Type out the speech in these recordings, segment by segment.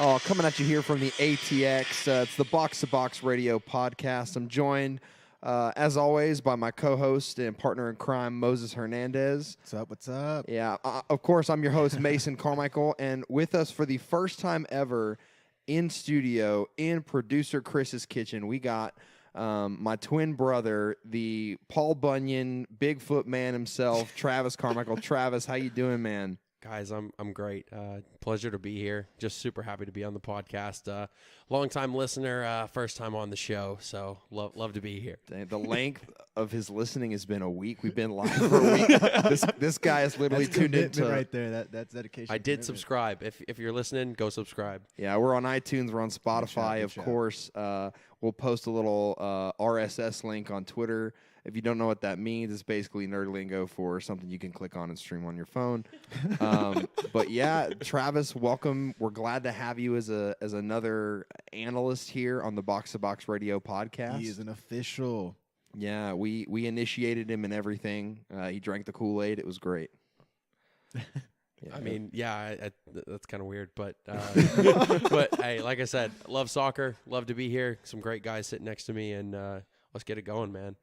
Oh, coming at you here from the ATX. It's the Box to Box Radio podcast. I'm joined, as always, by my co-host and partner in crime, Moses Hernandez. What's up? What's up? Yeah, of course, I'm your host, Mason Carmichael, and with us for the first time ever in studio in producer Chris's kitchen, we got my twin brother, the Paul Bunyan, Bigfoot man himself, Travis Carmichael. Travis, how you doing, man? Guys, I'm great. Pleasure to be here. Just super happy to be on the podcast. Long-time listener, first time on the show, so love to be here. The length of his listening has been a week. We've been live for a week. This guy is literally That's tuned commitment into right there. That's dedication. I did commitment. subscribe. If you're listening, go subscribe. Yeah, we're on iTunes. We're on Spotify, good of shout. course. We'll post a little RSS link on Twitter. If you don't know what that means, it's basically nerd lingo for something you can click on and stream on your phone. But yeah, Travis, welcome. We're glad to have you as another analyst here on the Box to Box Radio podcast. He is an official. Yeah, we initiated him and everything. He drank the Kool-Aid. It was great. Yeah. I mean, yeah, that's kind of weird, but but hey, like I said, love soccer. Love to be here. Some great guys sitting next to me, and let's get it going, man.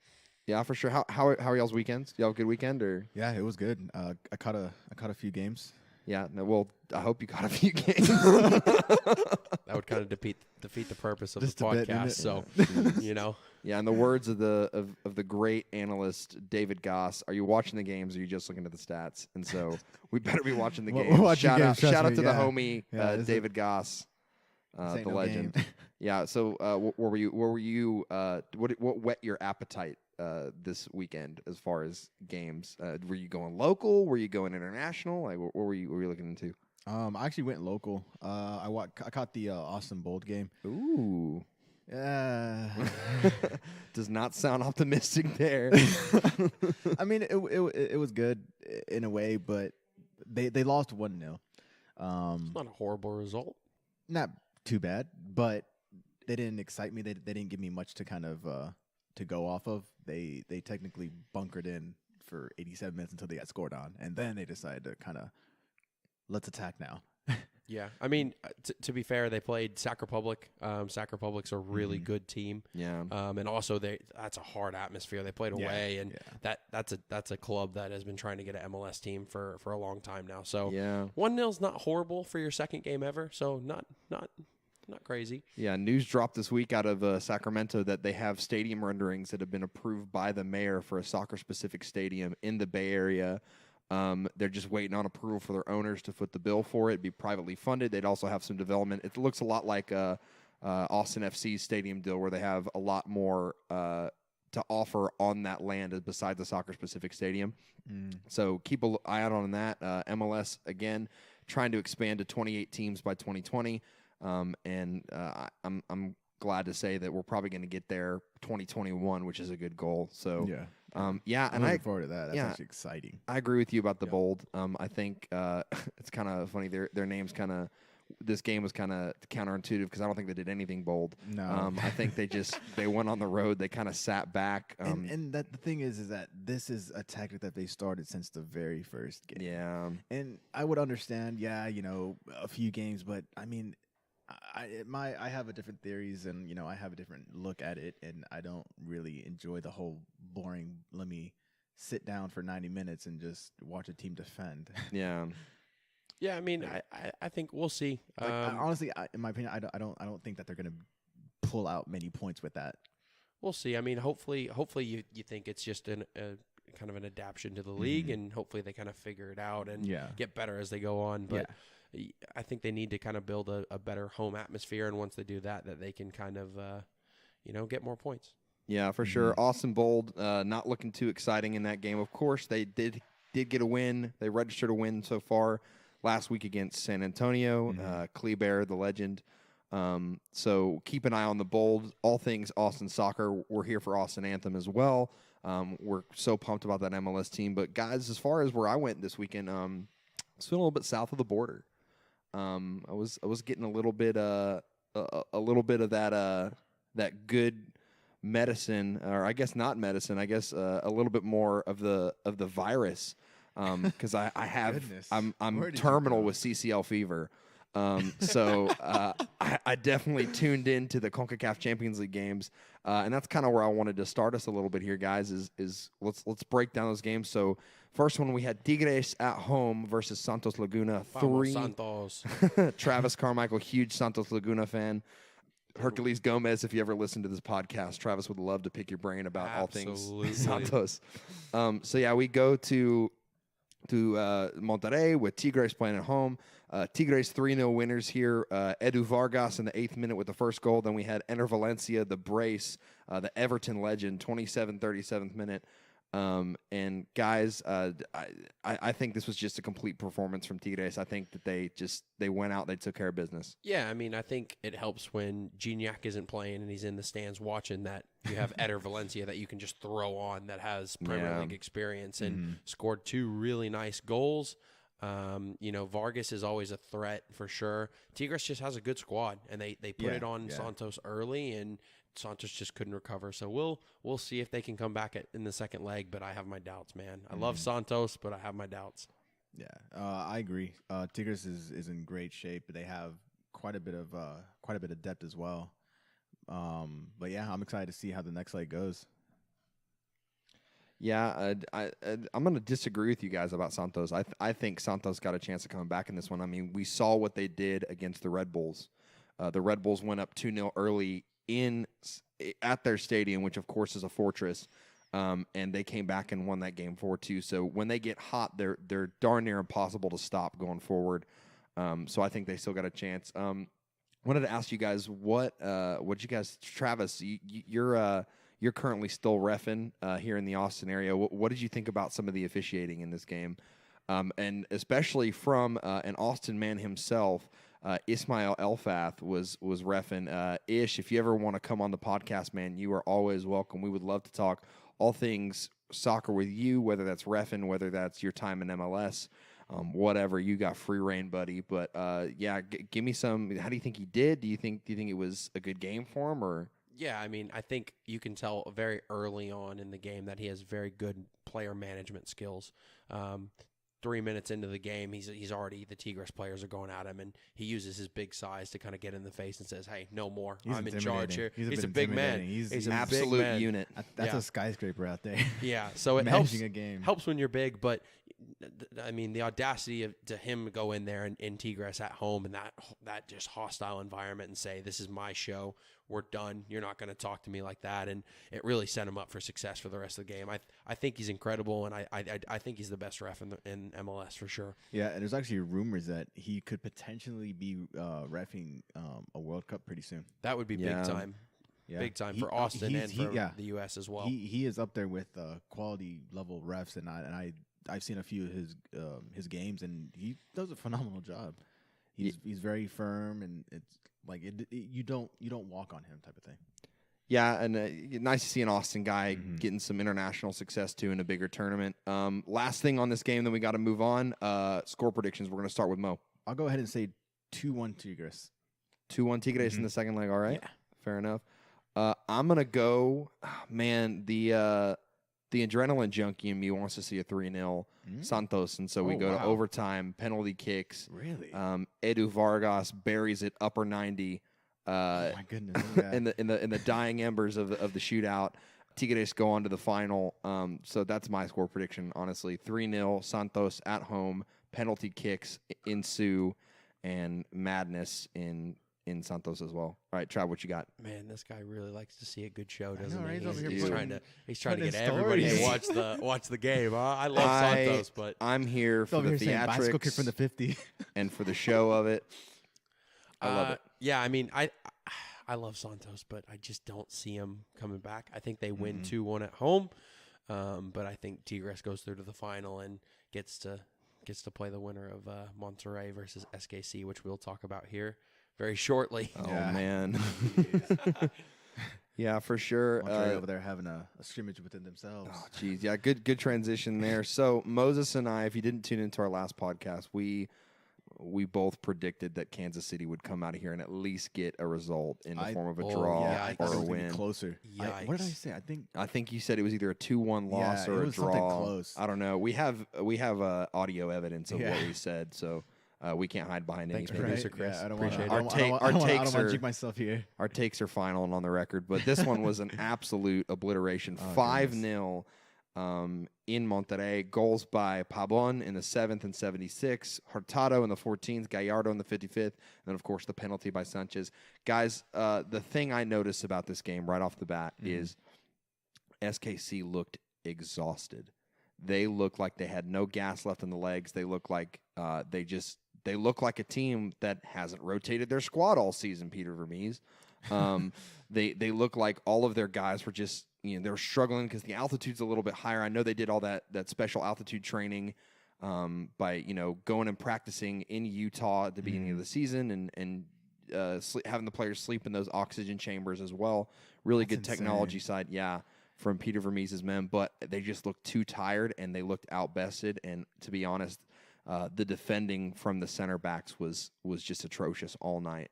Yeah, for sure. How are y'all's weekends? Y'all have a good weekend or? Yeah, it was good. I caught a few games. Yeah, no, well, I hope you caught a few games. That would kind of defeat the purpose of Just the a bit, didn't podcast. it? So, you know, Yeah, in the words of the great analyst David Goss, are you watching the games or are you just looking at the stats? And so we better be watching the We're games. watching Shout games, out, trust shout out me, to yeah. the homie Yeah, this is- David Goss, This ain't the no legend. game. Yeah. So where were you? What whet your appetite this weekend as far as games? Were you going local? Were you going international? Like what were you looking into? I actually went local. I caught the Austin Bold game. Ooh. Yeah. Does not sound optimistic there. I mean, it was good in a way, but they lost 1-0. it's not a horrible result. Not too bad, but they didn't excite me. They didn't give me much to kind of to go off of. They technically bunkered in for 87 minutes until they got scored on, and then they decided to kind of let's attack now. Yeah, I mean, to be fair, they played Sac Republic. Sac Republic's a really good team. Yeah. And also that's a hard atmosphere. They played away, and that's a club that has been trying to get an MLS team for a long time now. So Yeah. 1-0's not horrible for your second game ever. So not crazy. Yeah, news dropped this week out of Sacramento that they have stadium renderings that have been approved by the mayor for a soccer-specific stadium in the Bay Area. They're just waiting on approval for their owners to foot the bill for it. It'd be privately funded. They'd also have some development. It looks a lot like Austin FC's stadium deal where they have a lot more to offer on that land besides the soccer-specific stadium. So keep an eye out on that. MLS, again, trying to expand to 28 teams by 2020. And I'm glad to say that we're probably going to get there 2021, which is a good goal. So Yeah. yeah, I'm and looking forward to that. That's yeah. actually exciting. I agree with you about the Bold. I think it's kind of funny. Their names kind of this game was kind of counterintuitive because I don't think they did anything bold. No. I think they went on the road. They kind of sat back. And that the thing is that this is a tactic that they started since the very first game. Yeah. And I would understand, a few games, but I mean, I have a different theories, and I have a different look at it, and I don't really enjoy the whole boring. Let me sit down for 90 minutes and just watch a team defend. Yeah. Yeah, I mean, I think we'll see. Honestly, in my opinion, I don't think that they're gonna pull out many points with that. We'll see. I mean, hopefully you think it's just a kind of an adaptation to the league, and hopefully they kind of figure it out and get better as they go on. But I think they need to kind of build a better home atmosphere, and once they do that they can kind of get more points. Yeah, for sure. Austin Bold, not looking too exciting in that game. Of course, they did get a win. They registered a win so far last week against San Antonio. Kleber, the legend. So keep an eye on the Bold. All things Austin soccer. We're here for Austin Anthem as well. We're so pumped about that MLS team. But guys, as far as where I went this weekend, I was feeling a little bit south of the border. I was getting a little bit of that good medicine, or I guess not medicine. I guess a little bit more of the virus, because I'm Where did you terminal go? with CCL fever. I definitely tuned into the CONCACAF Champions League games, and that's kind of where I wanted to start us a little bit here, guys. Is let's break down those games. So first one, we had Tigres at home versus Santos Laguna. Vamos, Santos. Travis Carmichael, huge Santos Laguna fan. Hercules Gomez, if you ever listen to this podcast, Travis would love to pick your brain about all things Santos. So yeah, we go to Monterrey with Tigres playing at home. Tigres 3-0 winners here. Edu Vargas in the 8th minute with the first goal. Then we had Enter Valencia, the brace, the Everton legend, 37th minute. And guys, I think this was just a complete performance from Tigres. I think that they went out, they took care of business. Yeah, I mean, I think it helps when Gignac isn't playing and he's in the stands watching that you have Eder Valencia that you can just throw on that has Premier League experience and scored 2 really nice goals. Vargas is always a threat for sure. Tigres just has a good squad, and they put it on Santos early, and Santos just couldn't recover. So we'll see if they can come back in the second leg, but I have my doubts, man. I love Santos, but I have my doubts. Yeah, I agree. Tigres is in great shape. They have quite a bit of depth as well. But yeah, I'm excited to see how the next leg goes. Yeah, I'm going to disagree with you guys about Santos. I think Santos got a chance of coming back in this one. I mean, we saw what they did against the Red Bulls. The Red Bulls went up 2-0 early at their stadium, which of course is a fortress, and they came back and won that game 4-2. So when they get hot, they're darn near impossible to stop going forward. So I think they still got a chance. Wanted to ask you guys what you guys, Travis, you're currently still reffing here in the Austin area. What did you think about some of the officiating in this game? And especially from an Austin man himself, Ismail Elfath was reffing. Ish, if you ever want to come on the podcast, man, you are always welcome. We would love to talk all things soccer with you, whether that's reffing, whether that's your time in MLS, whatever. You got free reign, buddy. But give me some. How do you think he did? Do you think it was a good game for him, or? Yeah, I mean, I think you can tell very early on in the game that he has very good player management skills. 3 minutes into the game, he's already, the Tigres players are going at him, and he uses his big size to kind of get in the face and says, "Hey, no more. I'm in charge here." He's a big man. He's an a absolute big man. unit. That's a skyscraper out there. Yeah, so it managing a game helps when you're big, but I mean, the audacity to him go in there in Tigres at home and that just hostile environment and say, "This is my show. We're done. You're not going to talk to me like that." And it really set him up for success for the rest of the game. I think he's incredible, and I think he's the best ref in MLS for sure. Yeah, and there's actually rumors that he could potentially be reffing a World Cup pretty soon. That would be big time. Yeah. Big time for Austin and for the U.S. as well. He is up there with quality level refs, and I've seen a few of his games, and he does a phenomenal job. He's very firm, and it's like you don't walk on him type of thing. Yeah, and nice to see an Austin guy getting some international success too in a bigger tournament. Last thing on this game, then we got to move on. Score predictions. We're going to start with Mo. I'll go ahead and say 2-1 Tigres. 2-1 Tigres in the second leg. All right, yeah, fair enough. I'm gonna go. Man, the adrenaline junkie in me wants to see a 3-0 Santos, and so we go to overtime, penalty kicks. Really? Edu Vargas buries it upper 90. Oh my goodness! Yeah. in the dying embers of the shootout. Tigres go on to the final. So that's my score prediction. Honestly, 3-0 Santos at home. Penalty kicks ensue, and madness in Santos as well. All right, Trav, what you got? Man, this guy really likes to see a good show, doesn't he? He's trying to get everybody to watch the game. I love Santos, but I'm here for the theatrics, bicycle kick from the 50, and for the show of it. I love it. Yeah, I mean, I love Santos, but I just don't see him coming back. I think they win 2-1 at home, but I think Tigres goes through to the final and gets to play the winner of Monterrey versus SKC, which we'll talk about here very shortly. Oh, man. Yeah, for sure. Monterrey over there having a scrimmage within themselves. Oh, geez. Yeah, good transition there. So Moses and I, if you didn't tune into our last podcast, we both predicted that Kansas City would come out of here and at least get a result in the form of a draw or a win. Closer. What did I say? I think you said it was either a 2-1 loss or a draw. Something close. I don't know. We have audio evidence of what we said, so We can't hide behind Thanks, anything. producer Chris. Yeah, I don't Appreciate want it. Our takes I don't want are to jig myself here. our takes are final and on the record, but this one was an absolute obliteration. 5-0 in Monterrey. Goals by Pabon in the 7th and 76, Hurtado in the 14th, Gallardo in the 55th, and then of course the penalty by Sanchez. Guys, the thing I noticed about this game right off the bat is SKC looked exhausted. They looked like they had no gas left in the legs. They look like they look like a team that hasn't rotated their squad all season, Peter Vermees. They look like all of their guys were just, they were struggling because the altitude's a little bit higher. I know they did all that special altitude training by, going and practicing in Utah at the beginning of the season and having the players sleep in those oxygen chambers as well. Really That's good technology side, from Peter Vermees' men, but they just looked too tired and they looked outbested. And to be honest, the defending from the center backs was just atrocious all night.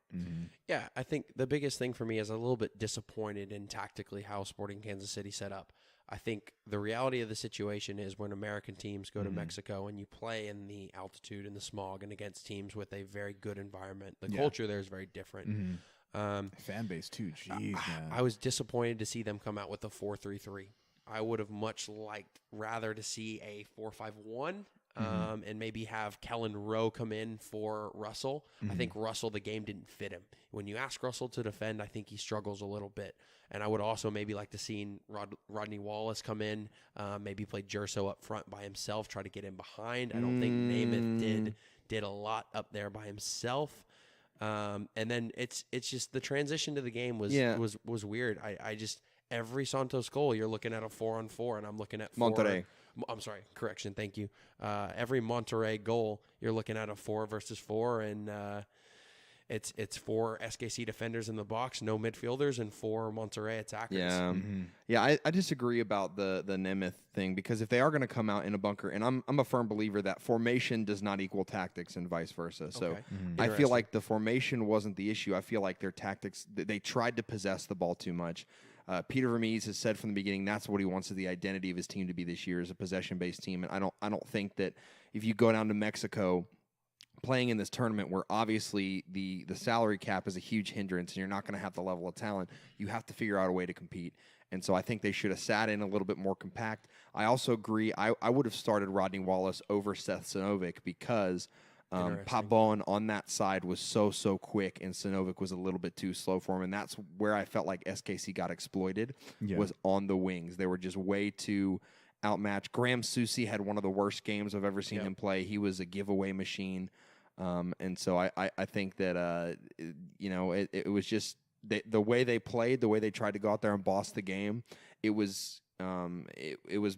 Yeah, I think the biggest thing for me is a little bit disappointed in tactically how Sporting Kansas City set up. I think the reality of the situation is when American teams go to Mexico and you play in the altitude and the smog and against teams with a very good environment, the culture there is very different. Fan base too. Jeez, man. I was disappointed to see them come out with a 4-3-3. I would have much rather to see a 4-5-1 and maybe have Kellen Rowe come in for Russell. I think Russell, the game didn't fit him. When you ask Russell to defend, I think he struggles a little bit. And I would also maybe like to see Rodney Wallace come in, maybe play Gerso up front by himself, try to get in behind. I don't think Namath did a lot up there by himself. And then it's just the transition to the game was weird. I just every Santos goal you're looking at a 4-on-4 and I'm looking at Monterrey. I'm sorry, correction, thank you. Every Monterrey goal you're looking at a 4 versus 4 and it's 4 SKC defenders in the box, no midfielders, and 4 Monterrey attackers. Yeah. I disagree about the Namath thing because if they are going to come out in a bunker, and I'm a firm believer that formation does not equal tactics and vice versa. So I feel like the formation wasn't the issue. I feel like their tactics, they tried to possess the ball too much. Peter Vermees has said from the beginning that's what he wants the identity of his team to be this year, is a possession-based team. And I don't think that if you go down to Mexico playing in this tournament where obviously the salary cap is a huge hindrance and you're not going to have the level of talent, you have to figure out a way to compete. And so I think they should have sat in a little bit more compact. I also agree. I would have started Rodney Wallace over Seth Sinovic because Pabon on that side was so quick and Sinovic was a little bit too slow for him. And that's where I felt like SKC got exploited was on the wings. They were just way too outmatched. Graham Susi had one of the worst games I've ever seen him play. He was a giveaway machine. And so I think that, it was just the way they played, the way they tried to go out there and boss the game. It was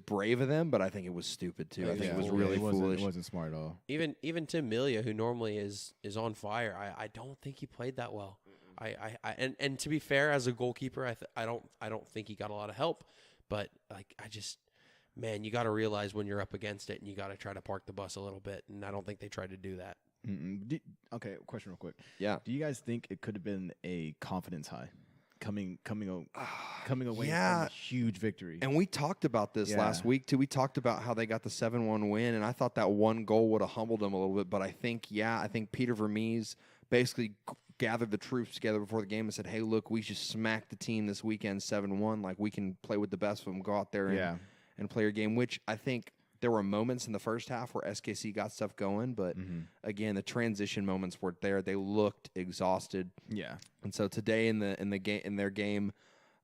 brave of them, but I think it was stupid too. I think it was really foolish. It wasn't smart at all. Even Tim Melia, who normally is on fire, I don't think he played that well. And to be fair, as a goalkeeper, I don't think he got a lot of help. But man, you got to realize when you're up against it, and you got to try to park the bus a little bit. And I don't think they tried to do that. Okay, question real quick. Yeah. Do you guys think it could have been a confidence high coming away from a huge victory? And we talked about this last week too. We talked about how they got the 7-1 win, and I thought that one goal would have humbled them a little bit. But I think Peter Vermees basically gathered the troops together before the game and said, "Hey, look, we just smacked the team this weekend 7-1. Like we can play with the best of them. Go out there and play your game." Which I think there were moments in the first half where SKC got stuff going, but again, the transition moments weren't there. They looked exhausted. Yeah. And so today in their game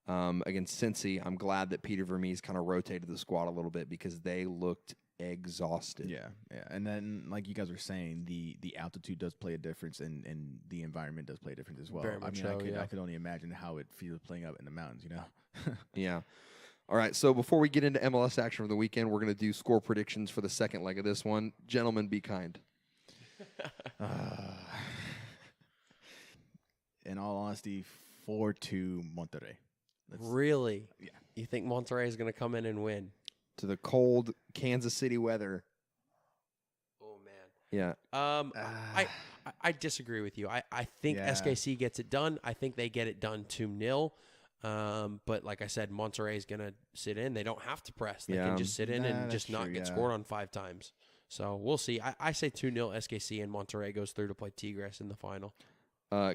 against Cincy, I'm glad that Peter Vermees kind of rotated the squad a little bit because they looked exhausted. Yeah. And then, like you guys were saying, the altitude does play a difference, and the environment does play a difference as well. Very much I could only imagine how it feels playing out in the mountains. Yeah. All right, so before we get into MLS action for the weekend, we're going to do score predictions for the second leg of this one. Gentlemen, be kind. In all honesty, 4-2 Monterrey. Really? Yeah. You think Monterrey is going to come in and win? To the cold Kansas City weather. Oh, man. Yeah. I disagree with you. I think SKC gets it done. I think they get it done 2-0. But like I said, Monterrey is going to sit in. They don't have to press. They can just sit in and just not get scored on 5 times. So we'll see. I say 2-0 SKC, and Monterrey goes through to play Tigres in the final.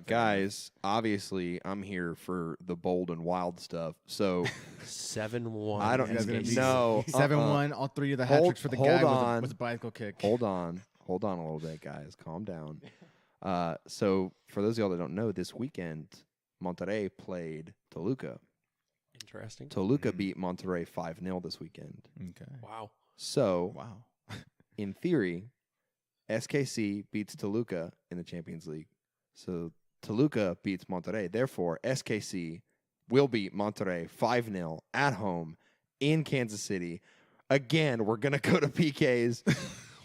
Guys, obviously, I'm here for the bold and wild stuff. So 7-1. I don't SKC. know. 7-1. All three of the hat tricks for the guy with a bicycle kick. Hold on a little bit, guys. Calm down. So for those of y'all that don't know, this weekend Monterrey played Toluca. Interesting. Toluca beat Monterrey 5-0 this weekend. Okay. Wow. So Wow. in theory, SKC beats Toluca in the Champions League. So Toluca beats Monterrey. Therefore, SKC will beat Monterrey 5-0 at home in Kansas City. Again, we're going to go to PKs.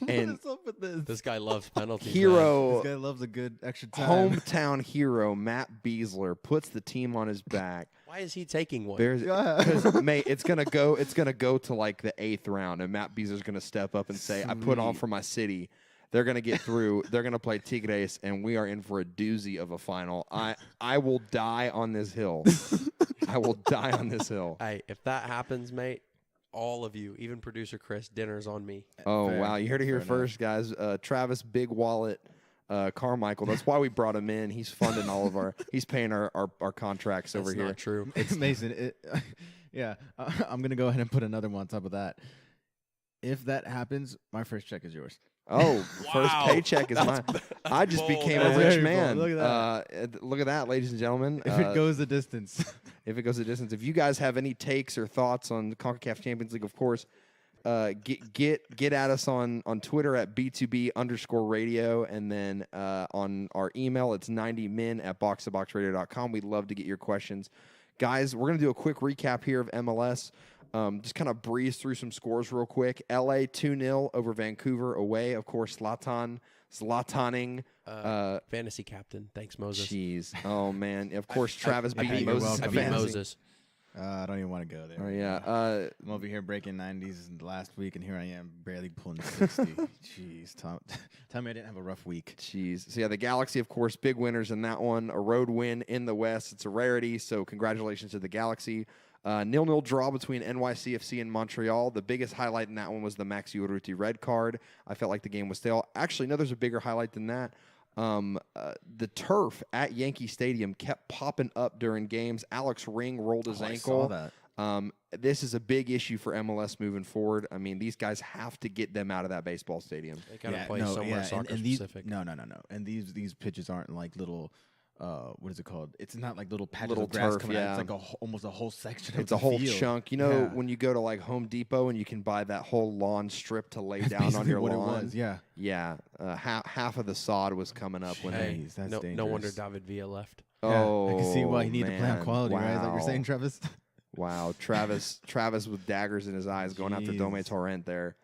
And what is up with this? This guy loves penalties. This guy loves a good extra time. Hometown hero Matt Beasler puts the team on his back. Why is he taking one? Because mate, it's gonna go to like the 8th round, and Matt Beasler's gonna step up and say, "I put on for my city." They're gonna get through. They're gonna play Tigres, and we are in for a doozy of a final. I will die on this hill. I will die on this hill. Hey, if that happens, mate, all of you, even producer Chris, dinner's on me. Oh, wow. You heard it here first, guys. Travis Big Wallet Carmichael. That's why we brought him in. He's funding all of he's paying our contracts over here. That's not true. It's Mason. I'm going to go ahead and put another one on top of that. If that happens, my first check is yours. Oh, Wow. First paycheck is mine. I just bold. became That's a rich very man. bold. Look at Look at that, ladies and gentlemen. If it goes the distance. If it goes the distance. If you guys have any takes or thoughts on the CONCACAF Champions League, of course, get at us on Twitter at B2B_radio, and then on our email, it's 90min@boxtoboxradio.com. We'd love to get your questions. Guys, we're going to do a quick recap here of MLS. Just kind of breeze through some scores real quick. LA 2-0 over Vancouver away. Of course, Zlataning. Fantasy captain. Thanks, Moses. Jeez. Oh, man. Of course, Travis beat Moses. I beat Moses. I don't even want to go there. Oh, yeah. I'm over here breaking 90s last week, and here I am barely pulling 60. Jeez. Tell me I didn't have a rough week. Jeez. So, yeah, the Galaxy, of course, big winners in that one. A road win in the West. It's a rarity, so congratulations to the Galaxy. 0-0 draw between NYCFC and Montreal. The biggest highlight in that one was the Maxi Urruti red card. I felt like the game was stale. Actually, no, there's a bigger highlight than that. The turf at Yankee Stadium kept popping up during games. Alex Ring rolled his ankle. I saw that. This is a big issue for MLS moving forward. I mean, these guys have to get them out of that baseball stadium. They gotta play somewhere soccer specific. No. And these pitches aren't like little. What is it called? It's not like little patches Little of grass turf, coming yeah. out. It's like almost a whole section. It's of a whole field. chunk. You know, when you go to like Home Depot and you can buy that whole lawn strip to lay down on Basically your what lawn. It was, yeah. Yeah. Half of the sod was coming up when they. Jeez, that's No wonder David Villa left. Oh, I can see why he needed to play on quality, right? Is that what you're wow. saying, Travis? Wow, Travis with daggers in his eyes going after Dome Torrent there.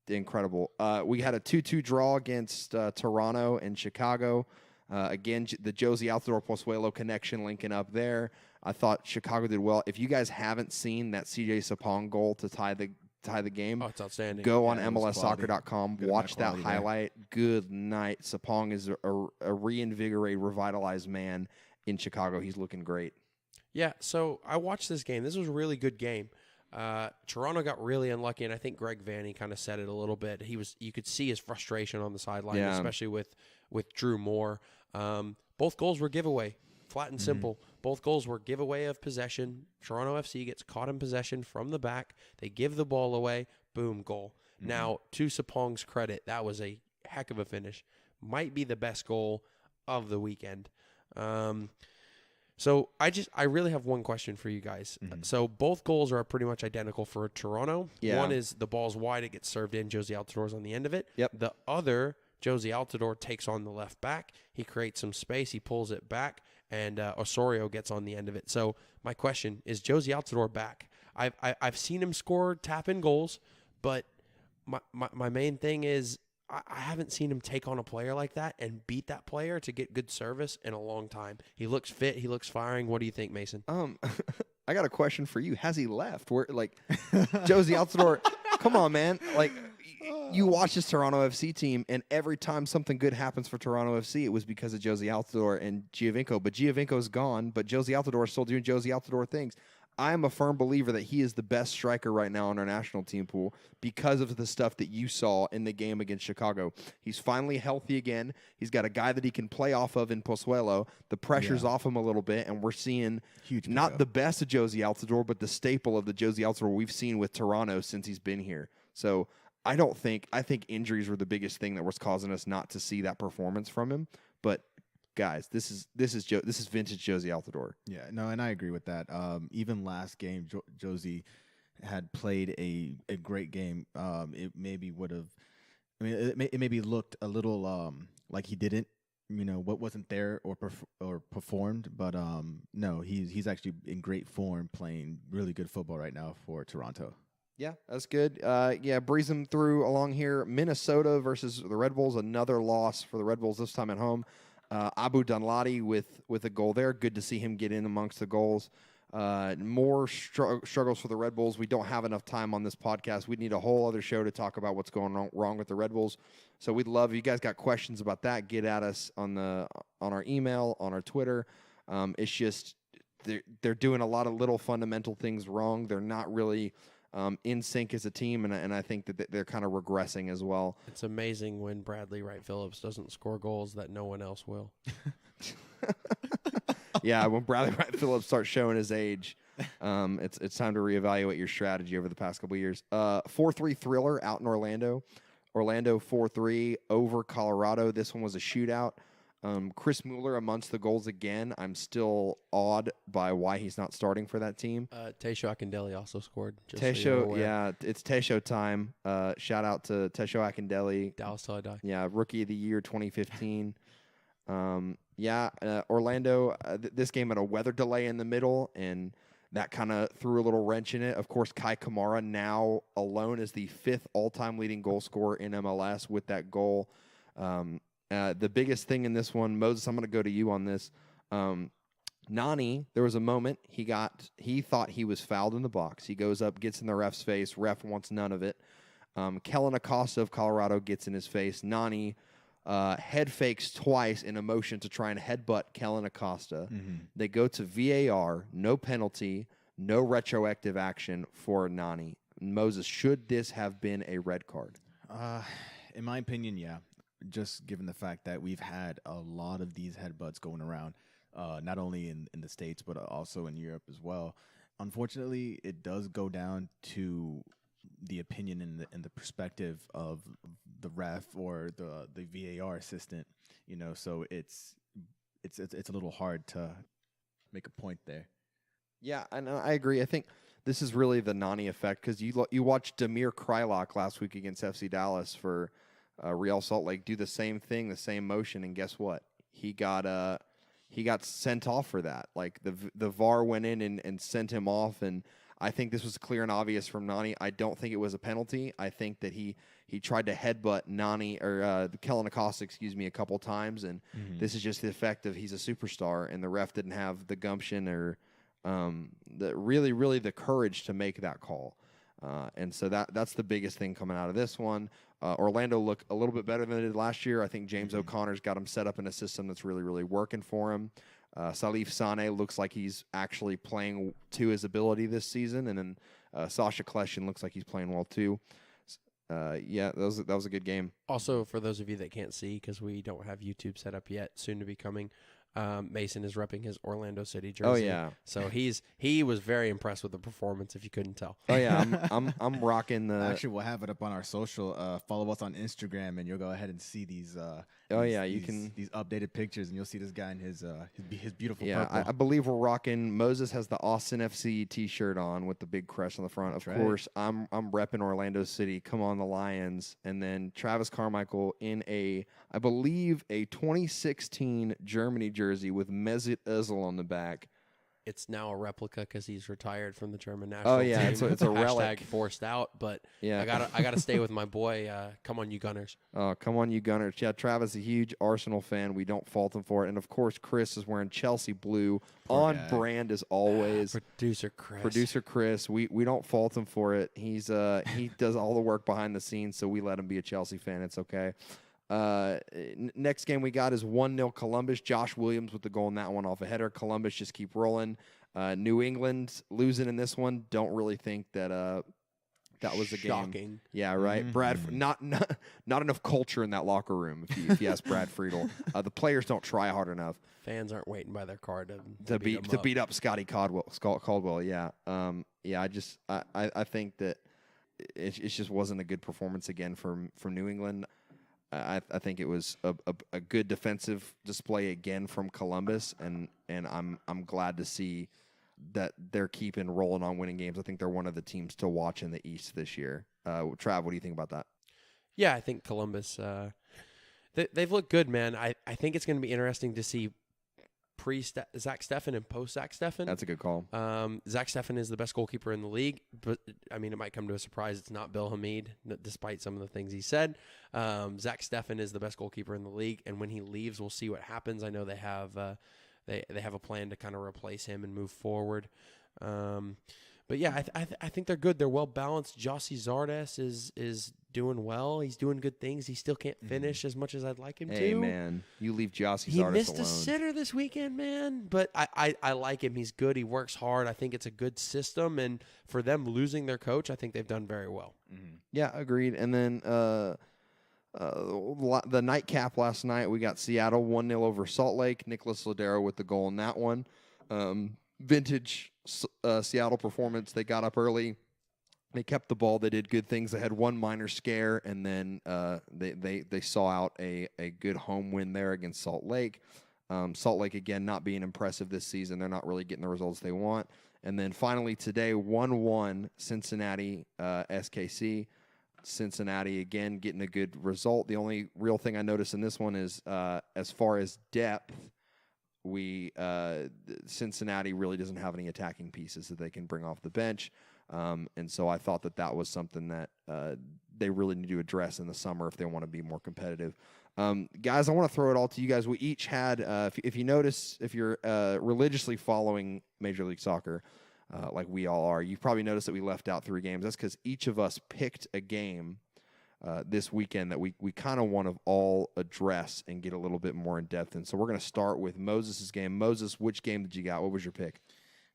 Incredible. We had a 2-2 draw against Toronto and Chicago. Again, the Josie Altidore Pozuelo connection linking up there. I thought Chicago did well. If you guys haven't seen that CJ Sapong goal to tie the game, Oh, it's outstanding. go on Yeah, it was MLSsoccer.com, Good watch that quality there. highlight. Good night. Sapong is a reinvigorated, revitalized man in Chicago. He's looking great. Yeah, so I watched this game. This was a really good game. Toronto got really unlucky, and I think Greg Vanney kind of said it a little bit. You could see his frustration on the sideline, Yeah. especially with Drew Moore. Both goals were giveaway, flat and simple. Both goals were giveaway of possession. Toronto FC gets caught in possession from the back. They give the ball away. Boom, goal. Now, to Sapong's credit, that was a heck of a finish. Might be the best goal of the weekend. So I really have one question for you guys. So both goals are pretty much identical for Toronto. Yeah. One is the ball's wide, it gets served in. Josie Altidore's on the end of it. Yep. The other, Josie Altidore takes on the left back. He creates some space. He pulls it back, and Osorio gets on the end of it. So my question is, Josie Altidore back? I've seen him score tap-in goals, but my main thing is I haven't seen him take on a player like that and beat that player to get good service in a long time. He looks fit. He looks firing. What do you think, Mason? I got a question for you. Has he left? Where Josie Altidore? Come on, man. You watch this Toronto FC team, and every time something good happens for Toronto FC, it was because of Josie Altidore and Giovinco. But Giovinco's gone, but Josie Altidore is still doing Josie Altidore things. I am a firm believer that he is the best striker right now in our national team pool because of the stuff that you saw in the game against Chicago. He's finally healthy again. He's got a guy that he can play off of in Pozuelo. The pressure's off him a little bit, and we're seeing not the best of Jozy Altidore, but the staple of the Jozy Altidore we've seen with Toronto since he's been here. So I think injuries were the biggest thing that was causing us not to see that performance from him. But guys, this is vintage Jozy Altidore. Yeah, no, and I agree with that. Even last game, Jozy had played a great game. It maybe would have, it maybe looked a little like he didn't, what wasn't there or performed. But no, he's actually in great form, playing really good football right now for Toronto. Yeah, that's good. Breeze them through along here. Minnesota versus the Red Bulls, another loss for the Red Bulls, this time at home. Abu Danladi with a goal there. Good to see him get in amongst the goals. More struggles for the Red Bulls. We don't have enough time on this podcast. We need a whole other show to talk about what's going wrong with the Red Bulls. So we'd love if you guys got questions about that. Get at us on our email, on our Twitter. It's just they're doing a lot of little fundamental things wrong. They're not really in sync as a team, and I think that they're kind of regressing as well. It's amazing when Bradley Wright Phillips doesn't score goals that no one else will. Yeah, when Bradley Wright Phillips starts showing his age, it's time to reevaluate your strategy over the past couple of years. 4-3 thriller out in Orlando. Orlando 4-3 over Colorado. This one was a shootout. Chris Mueller amongst the goals again. I'm still awed by why he's not starting for that team. Tesho Akindele also scored. Tesho, yeah, it's Tesho time. Shout out to Tesho Akindele. Dallas till I die. Yeah, Rookie of the Year 2015. Orlando, this game had a weather delay in the middle, and that kind of threw a little wrench in it. Of course, Kai Kamara now alone is the 5th all-time leading goal scorer in MLS with that goal. The biggest thing in this one, Moses, I'm going to go to you on this. Nani, there was a moment he thought he was fouled in the box. He goes up, gets in the ref's face. Ref wants none of it. Kellen Acosta of Colorado gets in his face. Nani head fakes twice in a motion to try and headbutt Kellen Acosta. Mm-hmm. They go to VAR, no penalty, no retroactive action for Nani. Moses, should this have been a red card? In my opinion, yeah. Just given the fact that we've had a lot of these headbutts going around, not only in the States, but also in Europe as well. Unfortunately, it does go down to the opinion and the perspective of the ref or the VAR assistant, so it's a little hard to make a point there. Yeah, and I agree. I think this is really the Nani effect, because you watched Damir Kreilach last week against FC Dallas for Real Salt Lake do the same thing, the same motion, and guess what? He got sent off for that. Like the VAR went in and sent him off, and I think this was clear and obvious from Nani. I don't think it was a penalty. I think that he tried to headbutt Nani or Kellen Acosta, a couple times, and this is just the effect of he's a superstar, and the ref didn't have the gumption or the courage to make that call. And so that's the biggest thing coming out of this one. Orlando look a little bit better than they did last year. I think James O'Connor's got him set up in a system that's really, really working for him. Salif Sane looks like he's actually playing to his ability this season. And then Sasha Kleshin looks like he's playing well too. That was a good game. Also, for those of you that can't see, because we don't have YouTube set up yet, soon to be coming, Mason is repping his Orlando City jersey. Oh yeah, so he was very impressed with the performance. If you couldn't tell. Oh yeah, I'm rocking the. Actually, we'll have it up on our social. Follow us on Instagram, and you'll go ahead and see these. These updated pictures, and you'll see this guy in his beautiful. Yeah, purple. I believe we're rocking. Moses has the Austin FC T-shirt on with the big crest on the front. Of course, I'm repping Orlando City. Come on, the Lions, and then Travis Carmichael in I believe a 2016 Germany jersey with Mesut Özil on the back. It's now a replica because he's retired from the German national team. It's a relic. Forced out, but yeah. I gotta stay with my boy. Come on, you Gunners. Oh, come on, you Gunners. Yeah, Travis is a huge Arsenal fan. We don't fault him for it. And, of course, Chris is wearing Chelsea blue. Poor guy. Brand as always. Producer Chris. We don't fault him for it. He's he does all the work behind the scenes, so we let him be a Chelsea fan. It's okay. Next game we got is 1-0 Columbus. Josh Williams with the goal in that one off a header. Columbus just keep rolling. New England losing in this one. Don't really think that that was a Shocking. game. Yeah, right. Mm-hmm. Not enough culture in that locker room. If you ask Brad Friedel, the players don't try hard enough. Fans aren't waiting by their car to beat up Scotty Caldwell. Yeah. I think that it just wasn't a good performance again from New England. I think it was a good defensive display again from Columbus, and I'm glad to see that they're keeping rolling on winning games. I think they're one of the teams to watch in the East this year. Trav, what do you think about that? Yeah, I think Columbus, they've looked good, man. I think it's going to be interesting to see pre-Zach Steffen and post-Zach Steffen. That's a good call. Zach Steffen is the best goalkeeper in the league, but, I mean, it might come to a surprise. It's not Bill Hamid, despite some of the things he said. Zach Steffen is the best goalkeeper in the league, and when he leaves, we'll see what happens. I know they have they have a plan to kind of replace him and move forward. But yeah, I think they're good. They're well balanced. Jossie Zardes is doing well. He's doing good things. He still can't finish as much as I'd like him to. Hey man, you leave Jossie Zardes alone. He missed a sitter this weekend, man. But I like him. He's good. He works hard. I think it's a good system. And for them losing their coach, I think they've done very well. Mm-hmm. Yeah, agreed. And then the nightcap last night, we got Seattle 1-0 over Salt Lake. Nicholas Lodeiro with the goal in that one. Vintage Seattle performance. They got up early. They kept the ball. They did good things. They had one minor scare, and then they saw out a good home win there against Salt Lake. Salt Lake, again, not being impressive this season. They're not really getting the results they want. And then finally today, 1-1 Cincinnati SKC. Cincinnati, again, getting a good result. The only real thing I noticed in this one is as far as depth, Cincinnati really doesn't have any attacking pieces that they can bring off the bench. And so I thought that was something that they really need to address in the summer if they want to be more competitive. Guys, I want to throw it all to you guys. We each had, if you notice, if you're religiously following Major League Soccer, like we all are, you've probably noticed that we left out 3 games. That's because each of us picked a game this weekend that we kind of want to all address and get a little bit more in depth. And so we're going to start with Moses' game. Moses, which game did you got? What was your pick?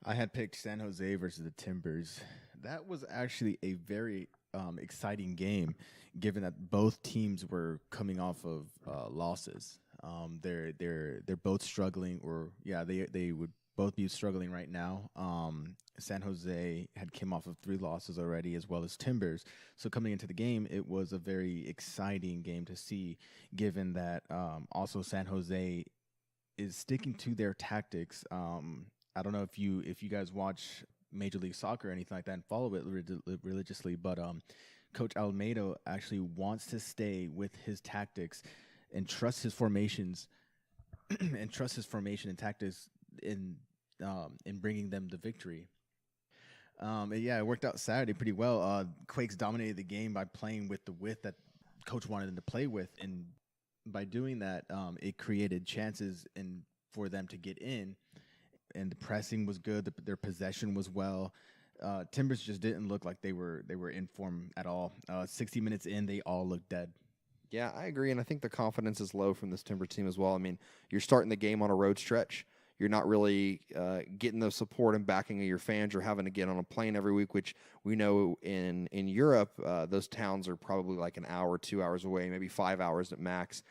I had picked San Jose versus the Timbers. That was actually a very exciting game, given that both teams were coming off of losses. They're both struggling, or they would both be struggling right now. San Jose had came off of 3 losses already, as well as Timbers. So coming into the game, it was a very exciting game to see, given that also San Jose is sticking to their tactics. I don't know if you guys watch Major League Soccer or anything like that and follow it religiously, but Coach Almeida actually wants to stay with his tactics and trust his formations and tactics in bringing them the victory. It worked out Saturday pretty well. Quakes dominated the game by playing with the width that Coach wanted them to play with, and by doing that, it created chances for them to get in. And the pressing was good. Their possession was well. Timbers just didn't look like they were in form at all. 60 minutes in, they all looked dead. Yeah, I agree, and I think the confidence is low from this Timbers team as well. I mean, you're starting the game on a road stretch. You're not really getting the support and backing of your fans. You're having to get on a plane every week, which we know in Europe, those towns are probably like an hour, 2 hours away, maybe 5 hours at max.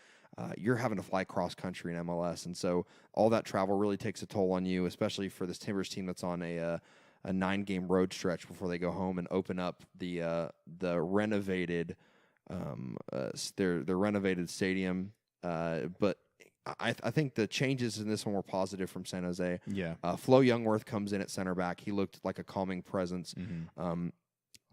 You're having to fly cross country in MLS, and so all that travel really takes a toll on you, especially for this Timbers team that's on a 9-game road stretch before they go home and open up the renovated their renovated stadium. But I think the changes in this one were positive from San Jose. Yeah, Flo Youngworth comes in at center back. He looked like a calming presence. Mm-hmm.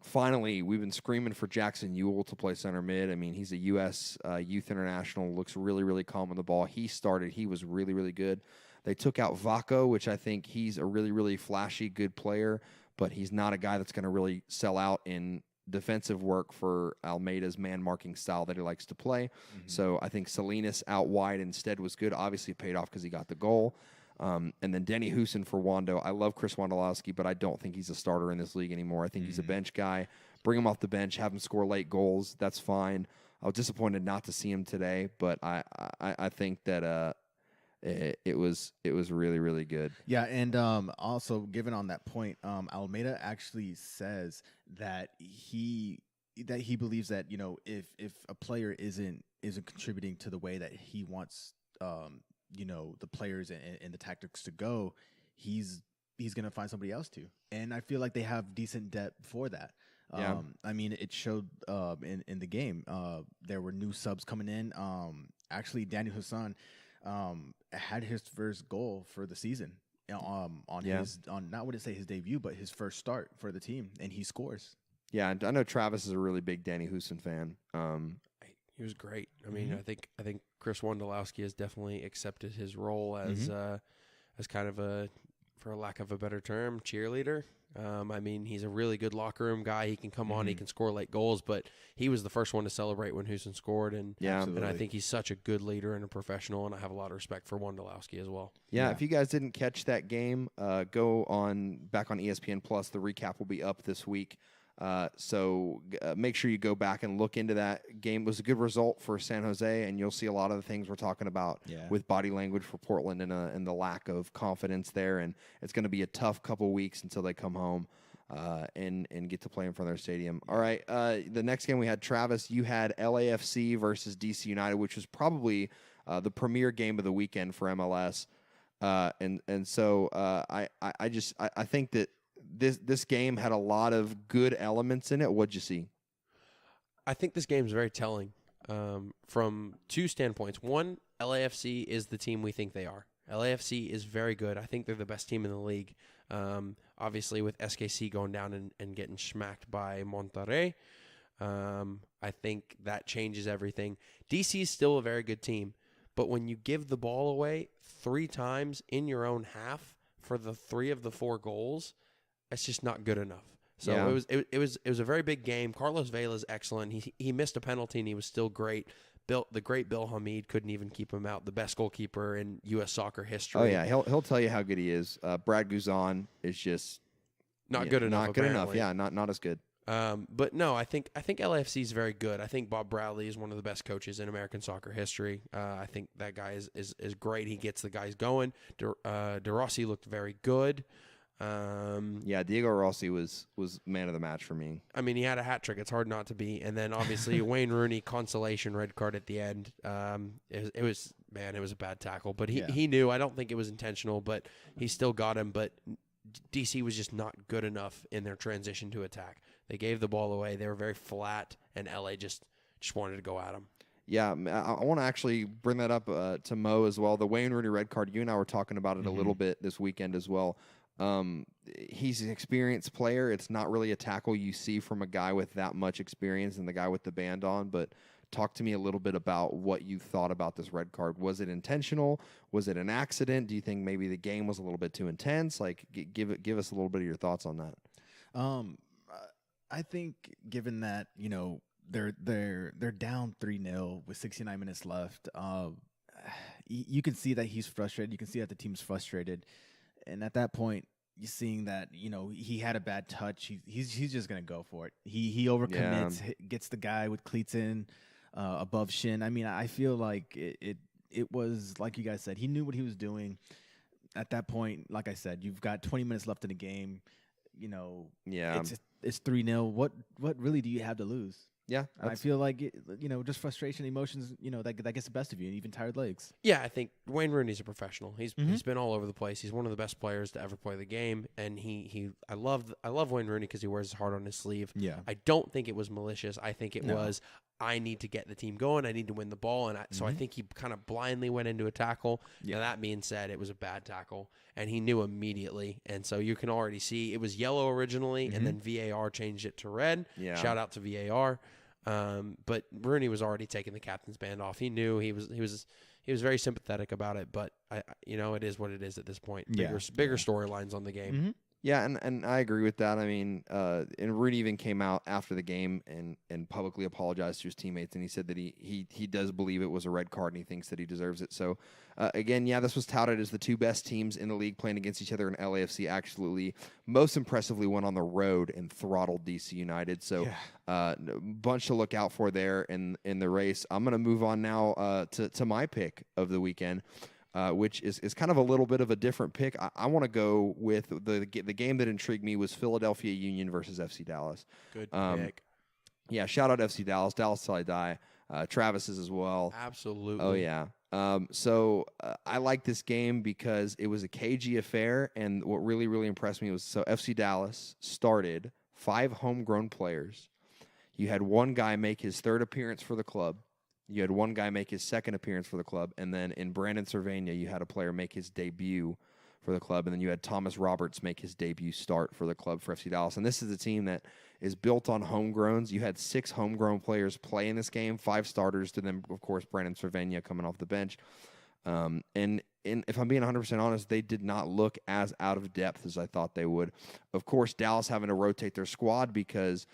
Finally, we've been screaming for Jackson Ewell to play center mid. I mean, he's a U.S. Youth International, looks really, really calm on the ball. He started. He was really, really good. They took out Vaco, which I think he's a really, really flashy, good player, but he's not a guy that's going to really sell out in defensive work for Almeida's man-marking style that he likes to play. Mm-hmm. So I think Salinas out wide instead was good. Obviously paid off because he got the goal. And then Denny Houston for Wando. I love Chris Wondolowski, but I don't think he's a starter in this league anymore. I think he's a bench guy. Bring him off the bench, have him score late goals. That's fine. I was disappointed not to see him today, but I think that it was really, really good. Yeah, and also given on that point, Almeida actually says that he believes that, you know, if a player isn't contributing to the way that he wants, you know, the players and the tactics to go, he's gonna find somebody else to. And I feel like they have decent depth for that. Yeah. I mean, it showed in the game. There were new subs coming in. Actually, Danny Hassan had his first goal for the season his not would say his debut, but his first start for the team, and he scores. Yeah, and I know Travis is a really big Danny Houston fan. He was great. I mean, I think Chris Wondolowski has definitely accepted his role as kind of a, for lack of a better term, cheerleader. I mean, he's a really good locker room guy. He can come on, he can score late goals, but he was the first one to celebrate when Houston scored, and I think he's such a good leader and a professional, and I have a lot of respect for Wondolowski as well. Yeah, if you guys didn't catch that game, go back on ESPN Plus. The recap will be up this week. So make sure you go back and look into that game. It was a good result for San Jose, and you'll see a lot of the things we're talking about with body language for Portland and the lack of confidence there. And it's going to be a tough couple weeks until they come home and get to play in front of their stadium. All right, the next game we had, Travis, you had LAFC versus DC United, which was probably the premier game of the weekend for MLS. And so I think that this game had a lot of good elements in it. What'd you see? I think this game is very telling from two standpoints. One, LAFC is the team we think they are. LAFC is very good. I think they're the best team in the league. Obviously, with SKC going down and getting smacked by Monterrey, I think that changes everything. DC is still a very good team, but when you give the ball away 3 times in your own half for the 3 of the 4 goals, it's just not good enough. So it was a very big game. Carlos Vela is excellent. He missed a penalty and he was still great. The great Bill Hamid couldn't even keep him out. The best goalkeeper in U.S. soccer history. Oh yeah, he'll tell you how good he is. Brad Guzan is just not good enough. Not good enough. Yeah, not as good. But no, I think LAFC is very good. I think Bob Bradley is one of the best coaches in American soccer history. I think that guy is great. He gets the guys going. De Rossi looked very good. Diego Rossi was man of the match for me. I mean, he had a hat trick. It's hard not to be. And then obviously Wayne Rooney, consolation red card at the end. It was a bad tackle, but he knew. I don't think it was intentional, but he still got him. But DC was just not good enough in their transition to attack. They gave the ball away. They were very flat, and LA just wanted to go at them. Yeah, I want to actually bring that up to Mo as well. The Wayne Rooney red card, you and I were talking about it a little bit this weekend as well. He's an experienced player. It's not really a tackle you see from a guy with that much experience and the guy with the band on, but talk to me a little bit about what you thought about this red card. Was it intentional? Was it an accident? Do you think maybe the game was a little bit too intense? Like, give us a little bit of your thoughts on that. I think given that, you know, they're down 3-0 with 69 minutes left, you can see that he's frustrated. You can see that the team's frustrated. And at that point, you're seeing that, you know, he had a bad touch. He's just gonna go for it. He overcommits, gets the guy with cleats in above shin. I mean, I feel like it was like you guys said. He knew what he was doing. At that point, like I said, you've got 20 minutes left in the game. You know, it's 3-0. What really do you have to lose? Yeah, I feel like just frustration, emotions, that gets the best of you, and even tired legs. Yeah, I think Wayne Rooney's a professional. He's been all over the place. He's one of the best players to ever play the game, and I love Wayne Rooney because he wears his heart on his sleeve. Yeah, I don't think it was malicious. I think it was, I need to get the team going. I need to win the ball, and so I think he kind of blindly went into a tackle. Yeah. Now that being said, it was a bad tackle, and he knew immediately. And so you can already see it was yellow originally, and then VAR changed it to red. Yeah. Shout out to VAR. But Rooney was already taking the captain's band off. He knew he was very sympathetic about it. But it is what it is at this point. Bigger storylines on the game. Mm-hmm. Yeah, and I agree with that. I mean, and Rooney even came out after the game and publicly apologized to his teammates, and he said that he does believe it was a red card, and he thinks that he deserves it. So, again, this was touted as the 2 best teams in the league playing against each other, and LAFC actually most impressively went on the road and throttled DC United. So, bunch to look out for there in the race. I'm going to move on now to my pick of the weekend. which is kind of a little bit of a different pick. I want to go with the game that intrigued me was Philadelphia Union versus FC Dallas. Good pick. Yeah, shout out FC Dallas. Dallas till I die. Travis's as well. Absolutely. Oh, yeah. So I like this game because it was a cagey affair, and what really, really impressed me was FC Dallas started 5 homegrown players. You had one guy make his 3rd appearance for the club. You had one guy make his 2nd appearance for the club, and then in Brandon Cervania, you had a player make his debut for the club, and then you had Thomas Roberts make his debut start for the club for FC Dallas. And this is a team that is built on homegrowns. You had 6 homegrown players play in this game, 5 starters, to them, of course, Brandon Cervania coming off the bench. And if I'm being 100% honest, they did not look as out of depth as I thought they would. Of course, Dallas having to rotate their squad because,